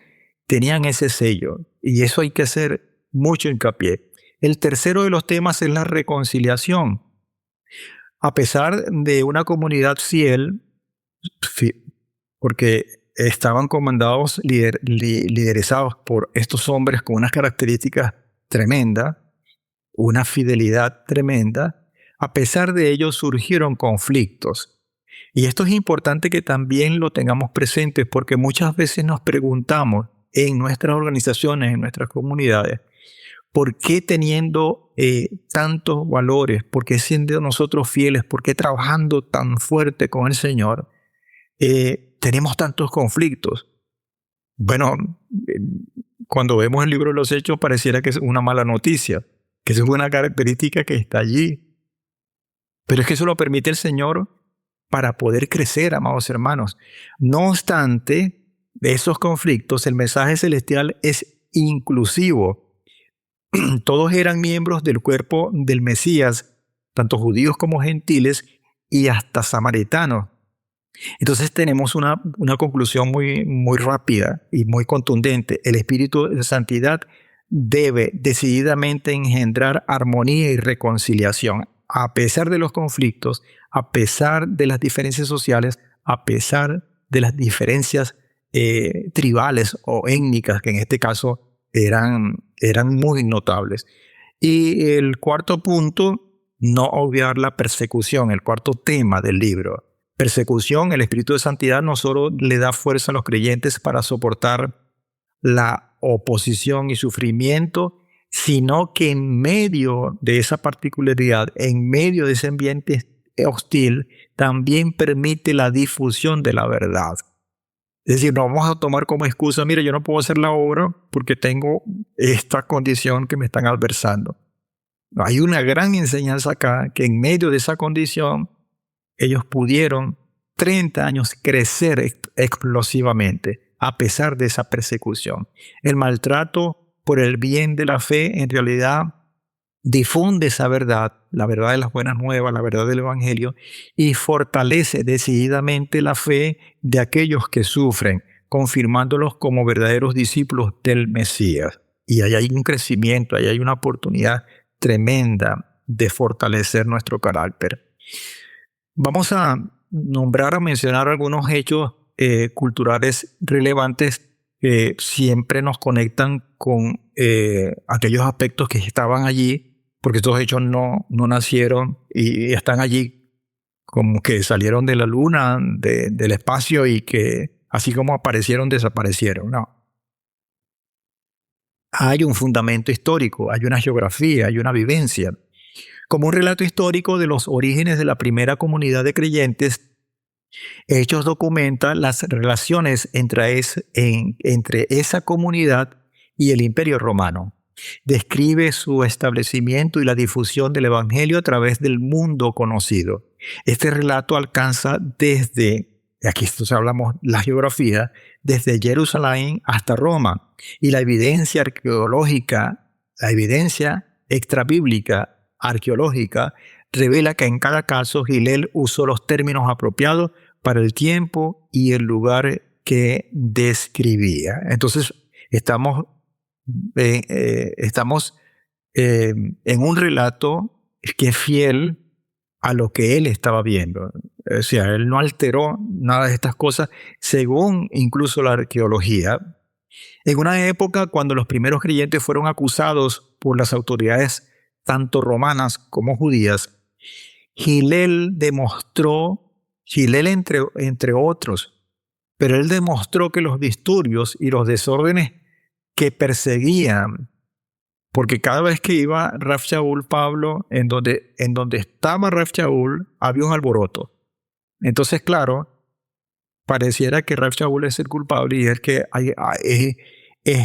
tenían ese sello. Y eso hay que hacer mucho hincapié. El tercero de los temas es la reconciliación. A pesar de una comunidad fiel, porque estaban comandados, liderados por estos hombres con unas características tremendas, una fidelidad tremenda, a pesar de ello surgieron conflictos. Y esto es importante que también lo tengamos presente porque muchas veces nos preguntamos en nuestras organizaciones, en nuestras comunidades, ¿por qué teniendo tantos valores, por qué siendo nosotros fieles, por qué trabajando tan fuerte con el Señor, tenemos tantos conflictos? Bueno, cuando vemos el libro de los Hechos pareciera que es una mala noticia, que es una característica que está allí. Pero es que eso lo permite el Señor para poder crecer, amados hermanos. No obstante, de esos conflictos, el mensaje celestial es inclusivo. Todos eran miembros del cuerpo del Mesías, tanto judíos como gentiles y hasta samaritanos. Entonces tenemos una conclusión muy, muy rápida y muy contundente. El Espíritu de Santidad debe decididamente engendrar armonía y reconciliación, a pesar de los conflictos, a pesar de las diferencias sociales, a pesar de las diferencias tribales o étnicas, que en este caso eran muy notables. Y el cuarto punto, no obviar la persecución, el cuarto tema del libro. Persecución, el Espíritu de Santidad no solo le da fuerza a los creyentes para soportar la oposición y sufrimiento, sino que en medio de esa particularidad, en medio de ese ambiente hostil, también permite la difusión de la verdad. Es decir, no vamos a tomar como excusa, mire, yo no puedo hacer la obra porque tengo esta condición que me están adversando. No, hay una gran enseñanza acá, que en medio de esa condición, ellos pudieron 30 años crecer explosivamente, a pesar de esa persecución. El maltrato por el bien de la fe, en realidad difunde esa verdad, la verdad de las buenas nuevas, la verdad del Evangelio, y fortalece decididamente la fe de aquellos que sufren, confirmándolos como verdaderos discípulos del Mesías. Y ahí hay un crecimiento, ahí hay una oportunidad tremenda de fortalecer nuestro carácter. Vamos a mencionar algunos hechos culturales relevantes que siempre nos conectan con aquellos aspectos que estaban allí, porque estos hechos no nacieron y están allí como que salieron de la luna, del espacio, y que así como aparecieron, desaparecieron. No. Hay un fundamento histórico, hay una geografía, hay una vivencia. Como un relato histórico de los orígenes de la primera comunidad de creyentes, Hechos documenta las relaciones entre esa comunidad y el Imperio Romano. Describe su establecimiento y la difusión del Evangelio a través del mundo conocido. Este relato alcanza desde aquí entonces hablamos la geografía, desde Jerusalén hasta Roma. Y la evidencia arqueológica, la evidencia extrabíblica arqueológica, revela que en cada caso Hillel usó los términos apropiados para el tiempo y el lugar que describía. Entonces, estamos en un relato que es fiel a lo que él estaba viendo. O sea, él no alteró nada de estas cosas, según incluso la arqueología. En una época cuando los primeros creyentes fueron acusados por las autoridades tanto romanas como judías, Hillel entre otros, pero él demostró que los disturbios y los desórdenes que perseguían, porque cada vez que iba Rav Shaul, Pablo, en donde estaba Rav Shaul, había un alboroto. Entonces, claro, pareciera que Rav Shaul es el culpable y es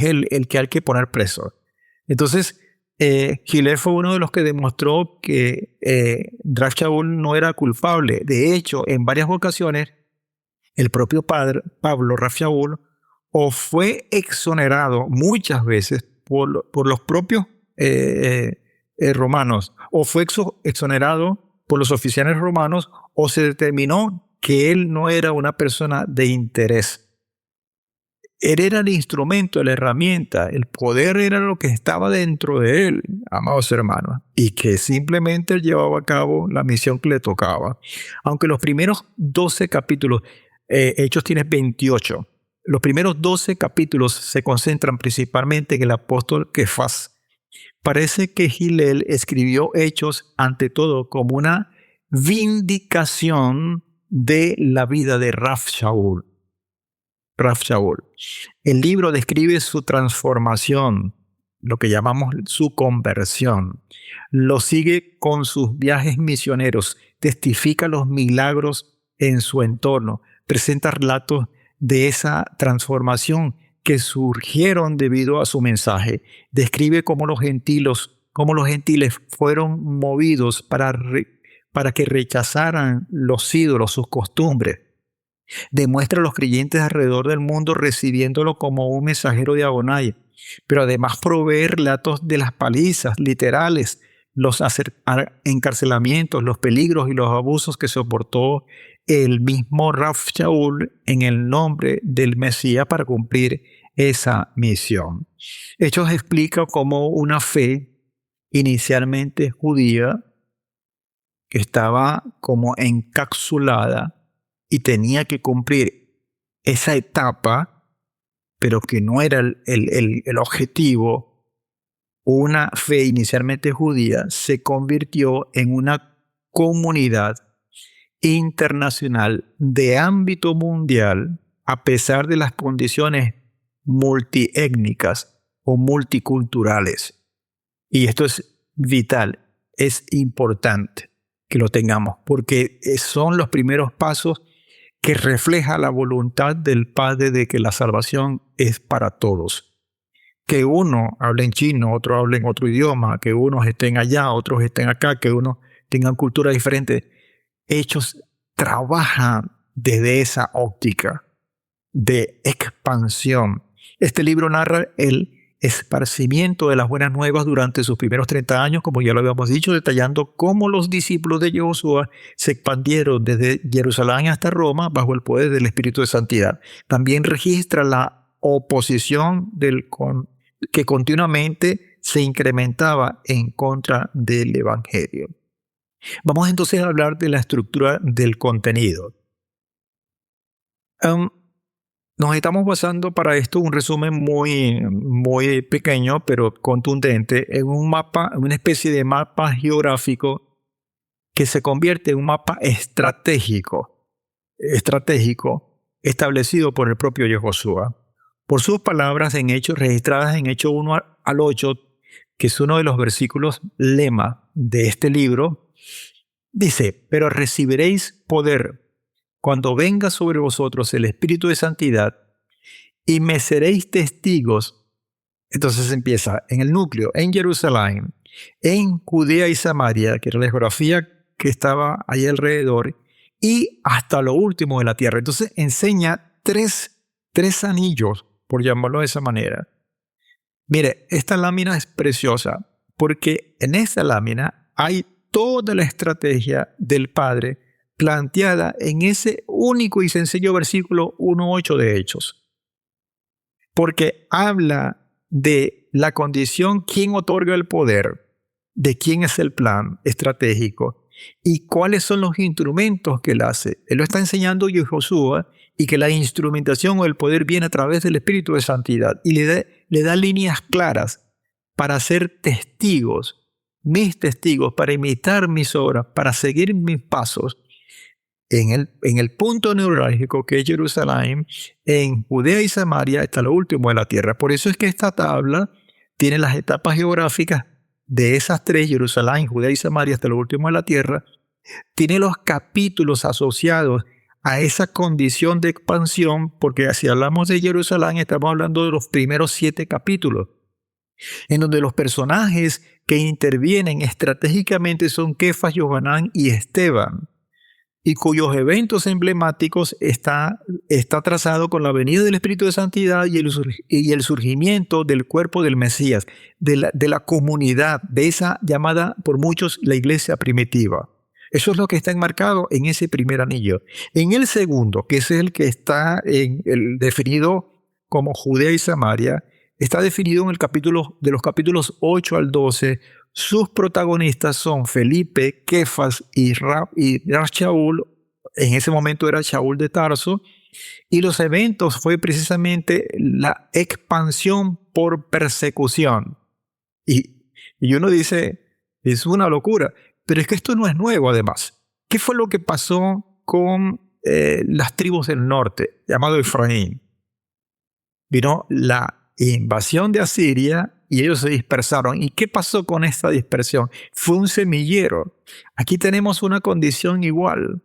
el que hay que poner preso. Entonces, Hillel fue uno de los que demostró que Rav Shaul no era culpable. De hecho, en varias ocasiones, el propio padre, Pablo, Rav Shaul, o fue exonerado muchas veces por los propios romanos, o fue exonerado por los oficiales romanos, o se determinó que él no era una persona de interés. Él era el instrumento, la herramienta, el poder era lo que estaba dentro de él, amados hermanos, y que simplemente él llevaba a cabo la misión que le tocaba. Aunque los primeros 12 capítulos, Hechos tiene 28, los primeros 12 capítulos se concentran principalmente en el apóstol Kefas. Parece que Hillel escribió Hechos ante todo como una vindicación de la vida de Rav Shaul. El libro describe su transformación, lo que llamamos su conversión. Lo sigue con sus viajes misioneros, testifica los milagros en su entorno, presenta relatos de esa transformación que surgieron debido a su mensaje. Describe cómo los gentiles fueron movidos para que rechazaran los ídolos, sus costumbres. Demuestra a los creyentes alrededor del mundo recibiéndolo como un mensajero de Adonai, pero además provee relatos de las palizas literales, los encarcelamientos, los peligros y los abusos que soportó el mismo Rav Shaul en el nombre del Mesías para cumplir esa misión. Hechos explica cómo una fe inicialmente judía que estaba como encapsulada y tenía que cumplir esa etapa, pero que no era el objetivo. Una fe inicialmente judía se convirtió en una comunidad internacional de ámbito mundial a pesar de las condiciones multiétnicas o multiculturales. Y esto es vital, es importante que lo tengamos, porque son los primeros pasos que refleja la voluntad del Padre de que la salvación es para todos. Que uno hable en chino, otro hable en otro idioma, que unos estén allá, otros estén acá, que unos tengan cultura diferente. Hechos trabajan desde esa óptica de expansión. Este libro narra el esparcimiento de las buenas nuevas durante sus primeros 30 años, como ya lo habíamos dicho, detallando cómo los discípulos de Josué se expandieron desde Jerusalén hasta Roma bajo el poder del Espíritu de Santidad. También registra la oposición que continuamente se incrementaba en contra del Evangelio. Vamos entonces a hablar de la estructura del contenido. Nos estamos basando para esto un resumen muy pequeño, pero contundente, en un mapa, una especie de mapa geográfico que se convierte en un mapa estratégico establecido por el propio Yehoshua. Por sus palabras registradas en Hechos 1 al 8, que es uno de los versículos lema de este libro, dice: pero recibiréis poder cuando venga sobre vosotros el Espíritu de Santidad, y me seréis testigos. Entonces empieza en el núcleo, en Jerusalén, en Judea y Samaria, que era la geografía que estaba ahí alrededor, y hasta lo último de la tierra. Entonces enseña tres anillos, por llamarlo de esa manera. Mire, esta lámina es preciosa porque en esta lámina hay toda la estrategia del Padre planteada en ese único y sencillo versículo 1:8 de Hechos. Porque habla de la condición, quién otorga el poder, de quién es el plan estratégico y cuáles son los instrumentos que él hace. Él lo está enseñando a Josué y que la instrumentación o el poder viene a través del Espíritu de Santidad y le da líneas claras para ser testigos, mis testigos, para imitar mis obras, para seguir mis pasos en el punto neurálgico que es Jerusalén, en Judea y Samaria, hasta lo último de la tierra. Por eso es que esta tabla tiene las etapas geográficas de esas tres, Jerusalén, Judea y Samaria, hasta lo último de la tierra. Tiene los capítulos asociados a esa condición de expansión, porque si hablamos de Jerusalén, estamos hablando de los primeros 7 capítulos, en donde los personajes que intervienen estratégicamente son Kefas, Johanán y Esteban, y cuyos eventos emblemáticos está trazado con la venida del Espíritu de Santidad y el surgimiento del cuerpo del Mesías, de la comunidad, de esa llamada por muchos la iglesia primitiva. Eso es lo que está enmarcado en ese primer anillo. En el segundo, que es el que está definido como Judea y Samaria, está definido en el capítulo de los capítulos 8 al 12. Sus protagonistas son Felipe, Kefas y Shaul. En ese momento era Shaul de Tarso. Y los eventos fue precisamente la expansión por persecución. Y uno dice, es una locura. Pero es que esto no es nuevo además. ¿Qué fue lo que pasó con las tribus del norte, llamado Efraín? Vino la invasión de Asiria y ellos se dispersaron. ¿Y qué pasó con esta dispersión? Fue un semillero. Aquí tenemos una condición igual.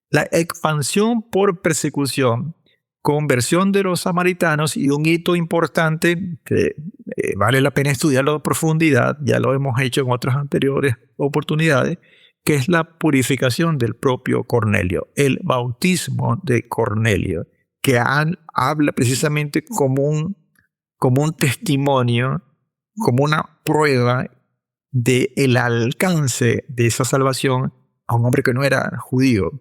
La expansión por persecución, conversión de los samaritanos y un hito importante que vale la pena estudiarlo a profundidad, ya lo hemos hecho en otras anteriores oportunidades, que es la purificación del propio Cornelio, el bautismo de Cornelio, que habla precisamente como un testimonio, como una prueba del alcance de esa salvación a un hombre que no era judío.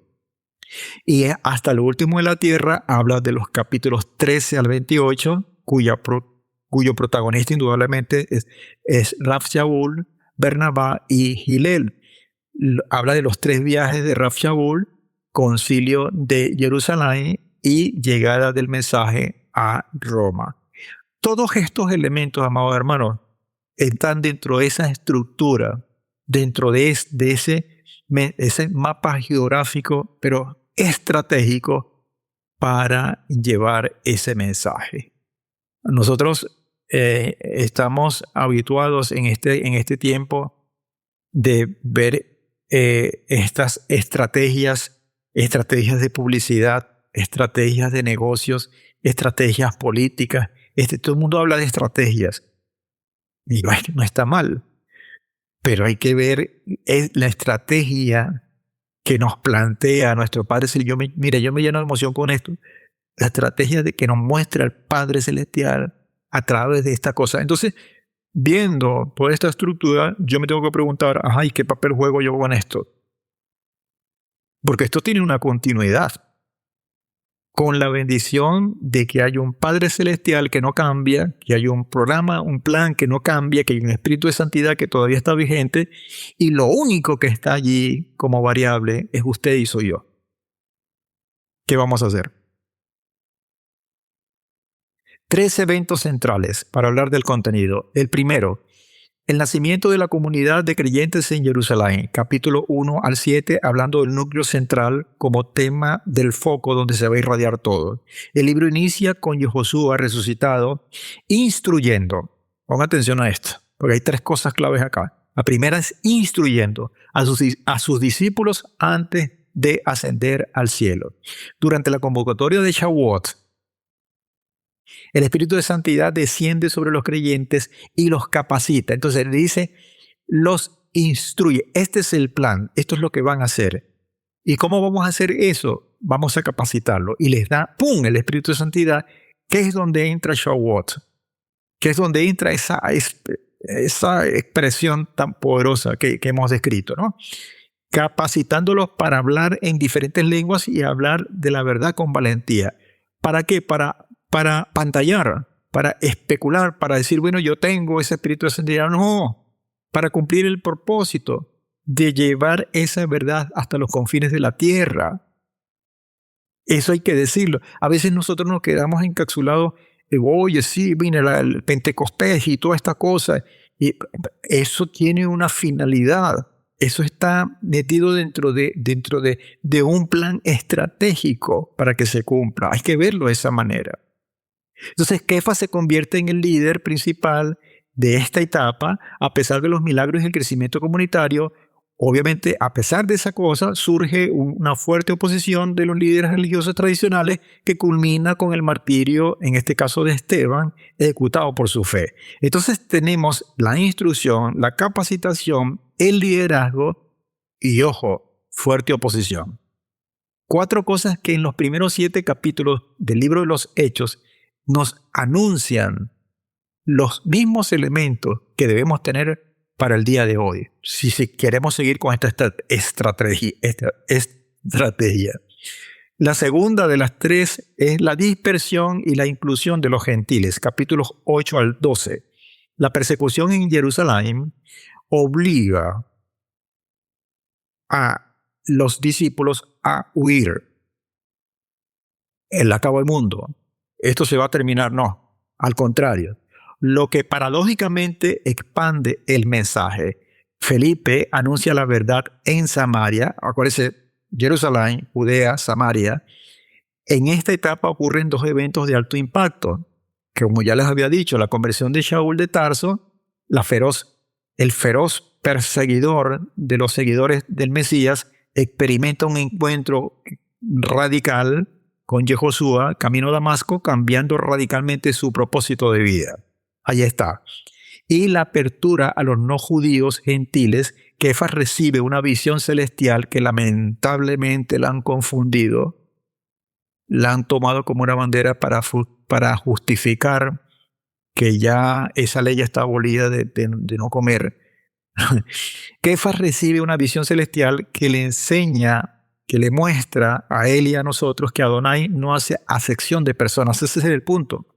Y hasta lo último de la tierra habla de los capítulos 13 al 28, cuyo protagonista indudablemente es Rav Shaul, Bernabá y Hillel. Habla de los 3 viajes de Rav Shaul, concilio de Jerusalén y llegada del mensaje a Roma. Todos estos elementos, amados hermanos, están dentro de esa estructura, dentro de ese mapa geográfico, pero estratégico para llevar ese mensaje. Nosotros estamos habituados en este tiempo de ver estas estrategias de publicidad, estrategias de negocios, estrategias políticas. Todo el mundo habla de estrategias. Y no está mal, pero hay que ver la estrategia que nos plantea nuestro Padre Celestial. Yo me lleno de emoción con esto. La estrategia de que nos muestra el Padre Celestial a través de esta cosa. Entonces, viendo toda esta estructura, yo me tengo que preguntar, ¿y qué papel juego yo con esto? Porque esto tiene una continuidad. Con la bendición de que hay un Padre Celestial que no cambia, que hay un programa, un plan que no cambia, que hay un Espíritu de Santidad que todavía está vigente, y lo único que está allí como variable es usted y soy yo. ¿Qué vamos a hacer? 3 eventos centrales para hablar del contenido. El primero, el nacimiento de la comunidad de creyentes en Jerusalén, capítulo 1 al 7, hablando del núcleo central como tema del foco donde se va a irradiar todo. El libro inicia con Josué resucitado, instruyendo. Pongan atención a esto, porque hay 3 cosas claves acá. La primera es instruyendo a sus discípulos antes de ascender al cielo. Durante la convocatoria de Shavuot, el Espíritu de Santidad desciende sobre los creyentes y los capacita. Entonces le dice, los instruye. Este es el plan. Esto es lo que van a hacer. ¿Y cómo vamos a hacer eso? Vamos a capacitarlo. Y les da, ¡pum!, el Espíritu de Santidad, que es donde entra Shavuot, que es donde entra esa expresión tan poderosa que hemos descrito, ¿no? Capacitándolos para hablar en diferentes lenguas y hablar de la verdad con valentía. ¿Para qué? Para pantallar, para especular, para decir, bueno, yo tengo ese Espíritu de Santidad. No, para cumplir el propósito de llevar esa verdad hasta los confines de la tierra. Eso hay que decirlo. A veces nosotros nos quedamos encapsulados, oye, sí, mira, el Pentecostés y toda esta cosa. Y eso tiene una finalidad. Eso está metido dentro de un plan estratégico para que se cumpla. Hay que verlo de esa manera. Entonces, Kefa se convierte en el líder principal de esta etapa, a pesar de los milagros y el crecimiento comunitario. Obviamente, a pesar de esa cosa, surge una fuerte oposición de los líderes religiosos tradicionales que culmina con el martirio, en este caso de Esteban, ejecutado por su fe. Entonces tenemos la instrucción, la capacitación, el liderazgo y, ojo, fuerte oposición. 4 cosas que en los primeros 7 capítulos del libro de los Hechos nos anuncian los mismos elementos que debemos tener para el día de hoy, si queremos seguir con esta estrategia. La segunda de las 3 es la dispersión y la inclusión de los gentiles, capítulos 8 al 12. La persecución en Jerusalén obliga a los discípulos a huir. Él acabó el mundo. Esto se va a terminar. No, al contrario. Lo que paradójicamente expande el mensaje. Felipe anuncia la verdad en Samaria. Acuérdense, Jerusalén, Judea, Samaria. En esta etapa ocurren 2 eventos de alto impacto. Que, como ya les había dicho, la conversión de Shaul de Tarso, el feroz perseguidor de los seguidores del Mesías, experimenta un encuentro radical con Yehoshua, camino a Damasco, cambiando radicalmente su propósito de vida. Ahí está. Y la apertura a los no judíos gentiles, Kefas recibe una visión celestial que lamentablemente la han confundido, la han tomado como una bandera para justificar que ya esa ley está abolida de no comer. Kefas recibe una visión celestial que le enseña, que le muestra a él y a nosotros que Adonai no hace acepción de personas. Ese es el punto.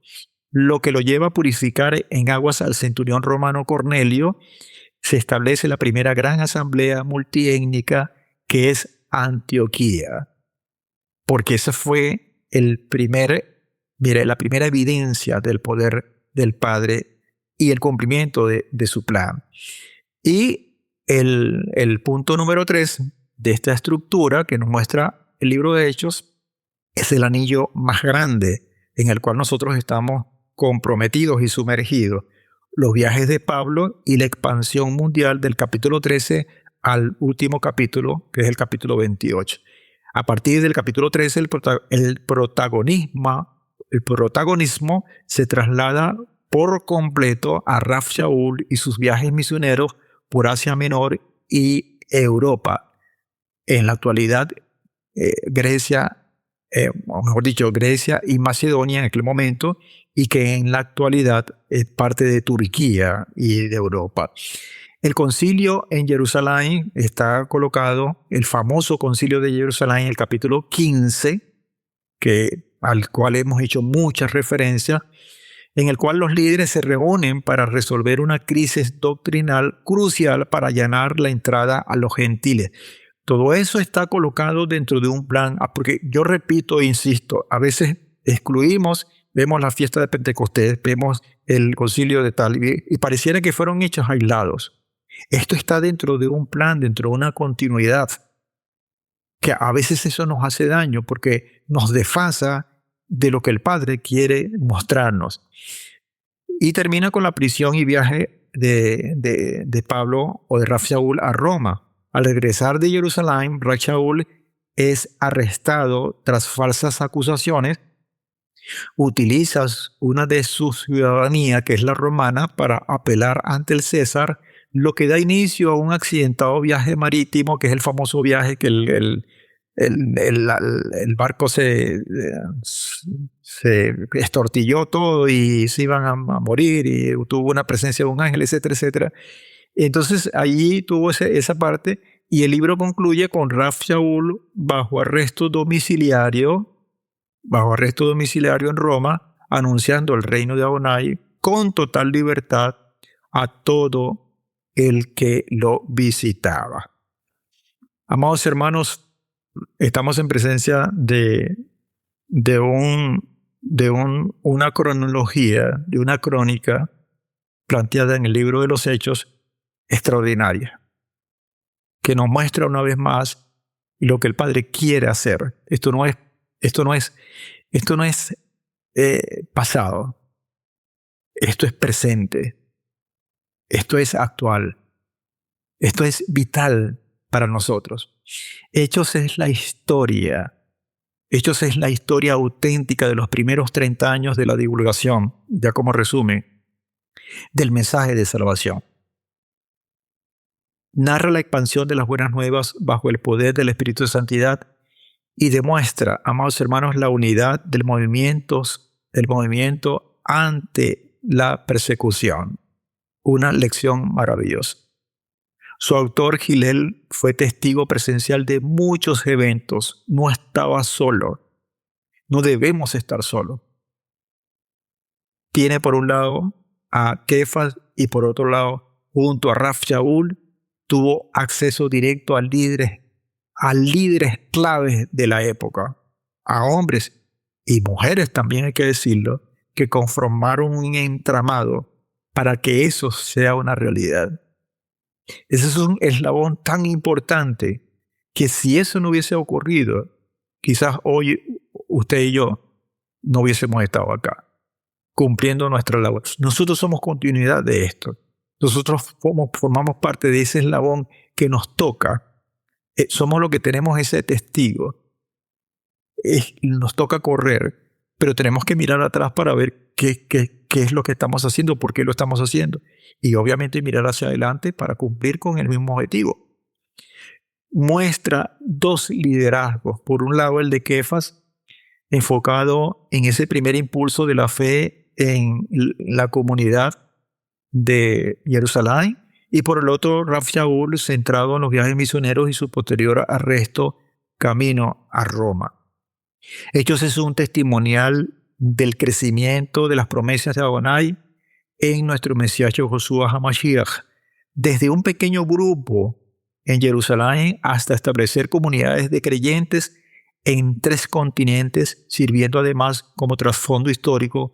Lo que lo lleva a purificar en aguas al centurión romano Cornelio, se establece la primera gran asamblea multiétnica que es Antioquía. Porque esa fue la primera evidencia del poder del Padre y el cumplimiento de su plan. Y el punto número 3 de esta estructura que nos muestra el libro de Hechos es el anillo más grande en el cual nosotros estamos comprometidos y sumergidos. Los viajes de Pablo y la expansión mundial del capítulo 13 al último capítulo, que es el capítulo 28. A partir del capítulo 13, el protagonismo se traslada por completo a Rav Shaul y sus viajes misioneros por Asia Menor y Europa. En la actualidad, Grecia y Macedonia en aquel momento, y que en la actualidad es parte de Turquía y de Europa. El concilio en Jerusalén está colocado, el famoso concilio de Jerusalén, en el capítulo 15, al cual hemos hecho muchas referencias, en el cual los líderes se reúnen para resolver una crisis doctrinal crucial para allanar la entrada a los gentiles. Todo eso está colocado dentro de un plan, porque yo repito e insisto, a veces excluimos, vemos la fiesta de Pentecostés, vemos el concilio de tal, y pareciera que fueron hechos aislados. Esto está dentro de un plan, dentro de una continuidad, que a veces eso nos hace daño porque nos desfasa de lo que el Padre quiere mostrarnos. Y termina con la prisión y viaje de Pablo o de Rav Shaul a Roma. Al regresar de Jerusalén, Rav Shaul es arrestado tras falsas acusaciones. Utiliza una de su ciudadanía, que es la romana, para apelar ante el César, lo que da inicio a un accidentado viaje marítimo, que es el famoso viaje que el barco se estortilló todo y se iban a morir y tuvo una presencia de un ángel, etcétera, etcétera. Entonces allí tuvo esa parte y el libro concluye con Rab Shaul bajo arresto domiciliario en Roma, anunciando el reino de Adonai con total libertad a todo el que lo visitaba. Amados hermanos, estamos en presencia una cronología, de una crónica planteada en el libro de los Hechos extraordinaria, que nos muestra una vez más lo que el Padre quiere hacer. Esto no es pasado. Esto es presente. Esto es actual. Esto es vital para nosotros. Hechos es la historia. Hechos es la historia auténtica de los primeros 30 años de la divulgación, ya como resumen, del mensaje de salvación. Narra la expansión de las buenas nuevas bajo el poder del Espíritu de Santidad y demuestra, amados hermanos, la unidad del movimiento ante la persecución. Una lección maravillosa. Su autor, Hillel, fue testigo presencial de muchos eventos. No estaba solo. No debemos estar solos. Tiene por un lado a Kefas y por otro lado, junto a Rab Shaul, tuvo acceso directo a líderes claves de la época, a hombres y mujeres también hay que decirlo, que conformaron un entramado para que eso sea una realidad. Ese es un eslabón tan importante que si eso no hubiese ocurrido, quizás hoy usted y yo no hubiésemos estado acá, cumpliendo nuestra labor. Nosotros somos continuidad de esto. Nosotros formamos parte de ese eslabón que nos toca. Somos los que tenemos ese testigo. Nos toca correr, pero tenemos que mirar atrás para ver qué es lo que estamos haciendo, por qué lo estamos haciendo. Y obviamente mirar hacia adelante para cumplir con el mismo objetivo. Muestra dos liderazgos. Por un lado, el de Kefas, enfocado en ese primer impulso de la fe en la comunidad de Jerusalén, y por el otro, Rab Shaul, centrado en los viajes misioneros y su posterior arresto camino a Roma. Hechos es un testimonial del crecimiento de las promesas de Adonai en nuestro Mesías Yahushua HaMashiach, desde un pequeño grupo en Jerusalén hasta establecer comunidades de creyentes en 3 continentes, sirviendo además como trasfondo histórico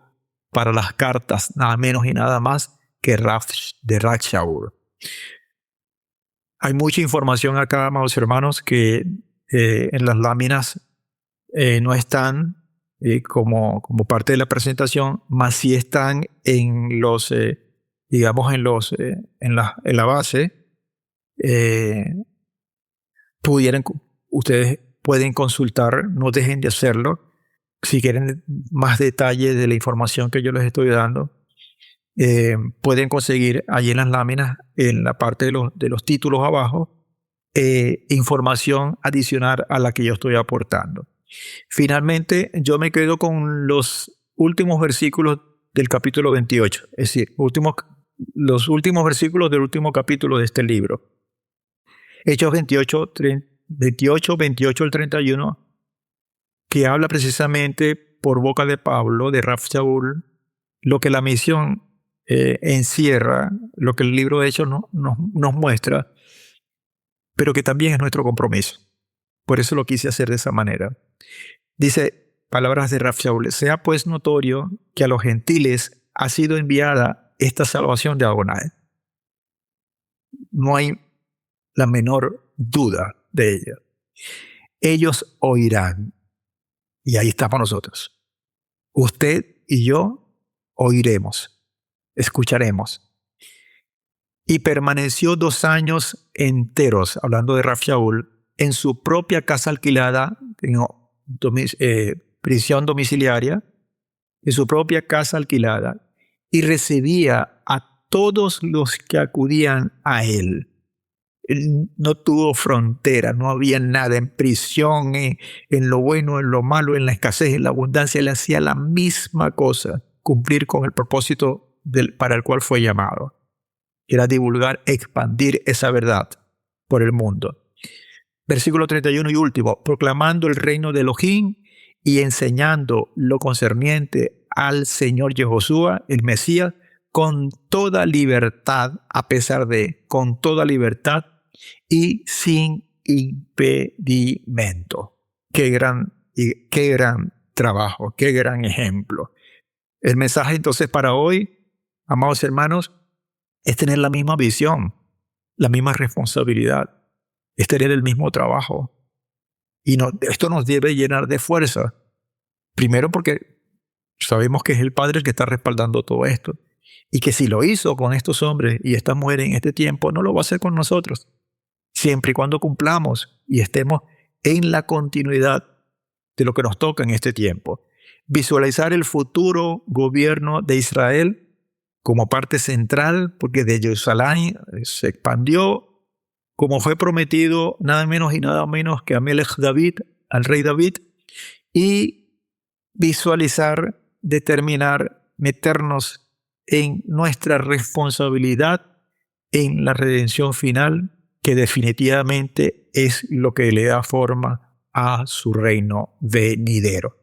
para las cartas, nada menos y nada más que de Rab Shaul. Hay mucha información acá, amados hermanos, que en las láminas no están como parte de la presentación, más sí están en los, digamos, en la base. Ustedes pueden consultar, no dejen de hacerlo. Si quieren más detalles de la información que yo les estoy dando, pueden conseguir allí en las láminas, en la parte de los títulos abajo, información adicional a la que yo estoy aportando. Finalmente, yo me quedo con los últimos versículos del capítulo 28, es decir, los últimos versículos del último capítulo de este libro. Hechos 28 al 31, que habla precisamente por boca de Pablo, de Rab Shaul, lo que la misión encierra, lo que el libro de Hechos nos muestra, pero que también es nuestro compromiso. Por eso lo quise hacer de esa manera. Dice, palabras de Rab Shaul, sea pues notorio que a los gentiles ha sido enviada esta salvación de Adonai. No hay la menor duda de ella. Ellos oirán. Y ahí estamos nosotros. Usted y yo oiremos, escucharemos. Y permaneció 2 años enteros, hablando de Rab Shaul, en su propia casa alquilada, en prisión domiciliaria, en su propia casa alquilada, y recibía a todos los que acudían a él. Él no tuvo frontera, no había nada en prisión, en lo bueno, en lo malo, en la escasez, en la abundancia. Él hacía la misma cosa, cumplir con el propósito para el cual fue llamado, que era divulgar, expandir esa verdad por el mundo. Versículo 31 y último, proclamando el reino de Elohim y enseñando lo concerniente al Señor Yehoshua, el Mesías, con toda libertad, con toda libertad y sin impedimento. Qué gran trabajo, qué gran ejemplo. El mensaje entonces para hoy, amados hermanos, es tener la misma visión, la misma responsabilidad, es tener el mismo trabajo. Y esto nos debe llenar de fuerza. Primero porque sabemos que es el Padre el que está respaldando todo esto. Y que si lo hizo con estos hombres y estas mujeres en este tiempo, no lo va a hacer con nosotros. Siempre y cuando cumplamos y estemos en la continuidad de lo que nos toca en este tiempo. Visualizar el futuro gobierno de Israel como parte central, porque de Jerusalén se expandió, como fue prometido, nada menos y nada menos que a Melech David, al rey David, y visualizar, determinar, meternos en nuestra responsabilidad en la redención final, que definitivamente es lo que le da forma a su reino venidero.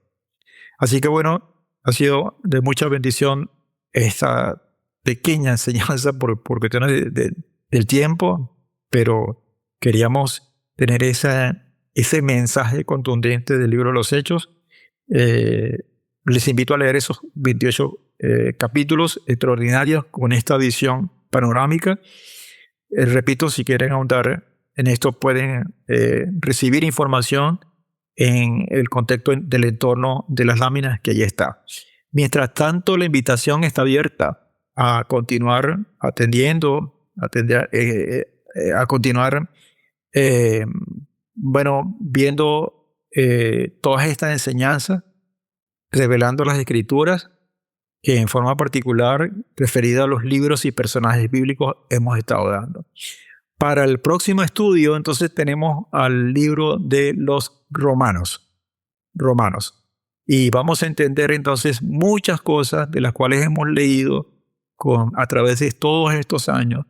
Así que bueno, ha sido de mucha bendición esta pequeña enseñanza por cuestiones del tiempo, pero queríamos tener ese mensaje contundente del libro de los Hechos. Les invito a leer esos 28 capítulos extraordinarios con esta visión panorámica. Repito, si quieren ahondar en esto, pueden recibir información en el contexto del entorno de las láminas que allí está. Mientras tanto, la invitación está abierta a continuar atendiendo, a continuar viendo todas estas enseñanzas, revelando las Escrituras, que en forma particular, referida a los libros y personajes bíblicos, hemos estado dando. Para el próximo estudio, entonces, tenemos al libro de los Romanos. Y vamos a entender entonces muchas cosas de las cuales hemos leído a través de todos estos años.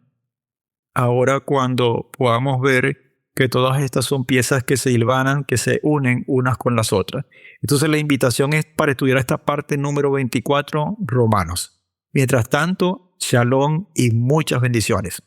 Ahora, cuando podamos ver que todas estas son piezas que se hilvanan, que se unen unas con las otras. Entonces la invitación es para estudiar esta parte número 24, Romanos. Mientras tanto, shalom y muchas bendiciones.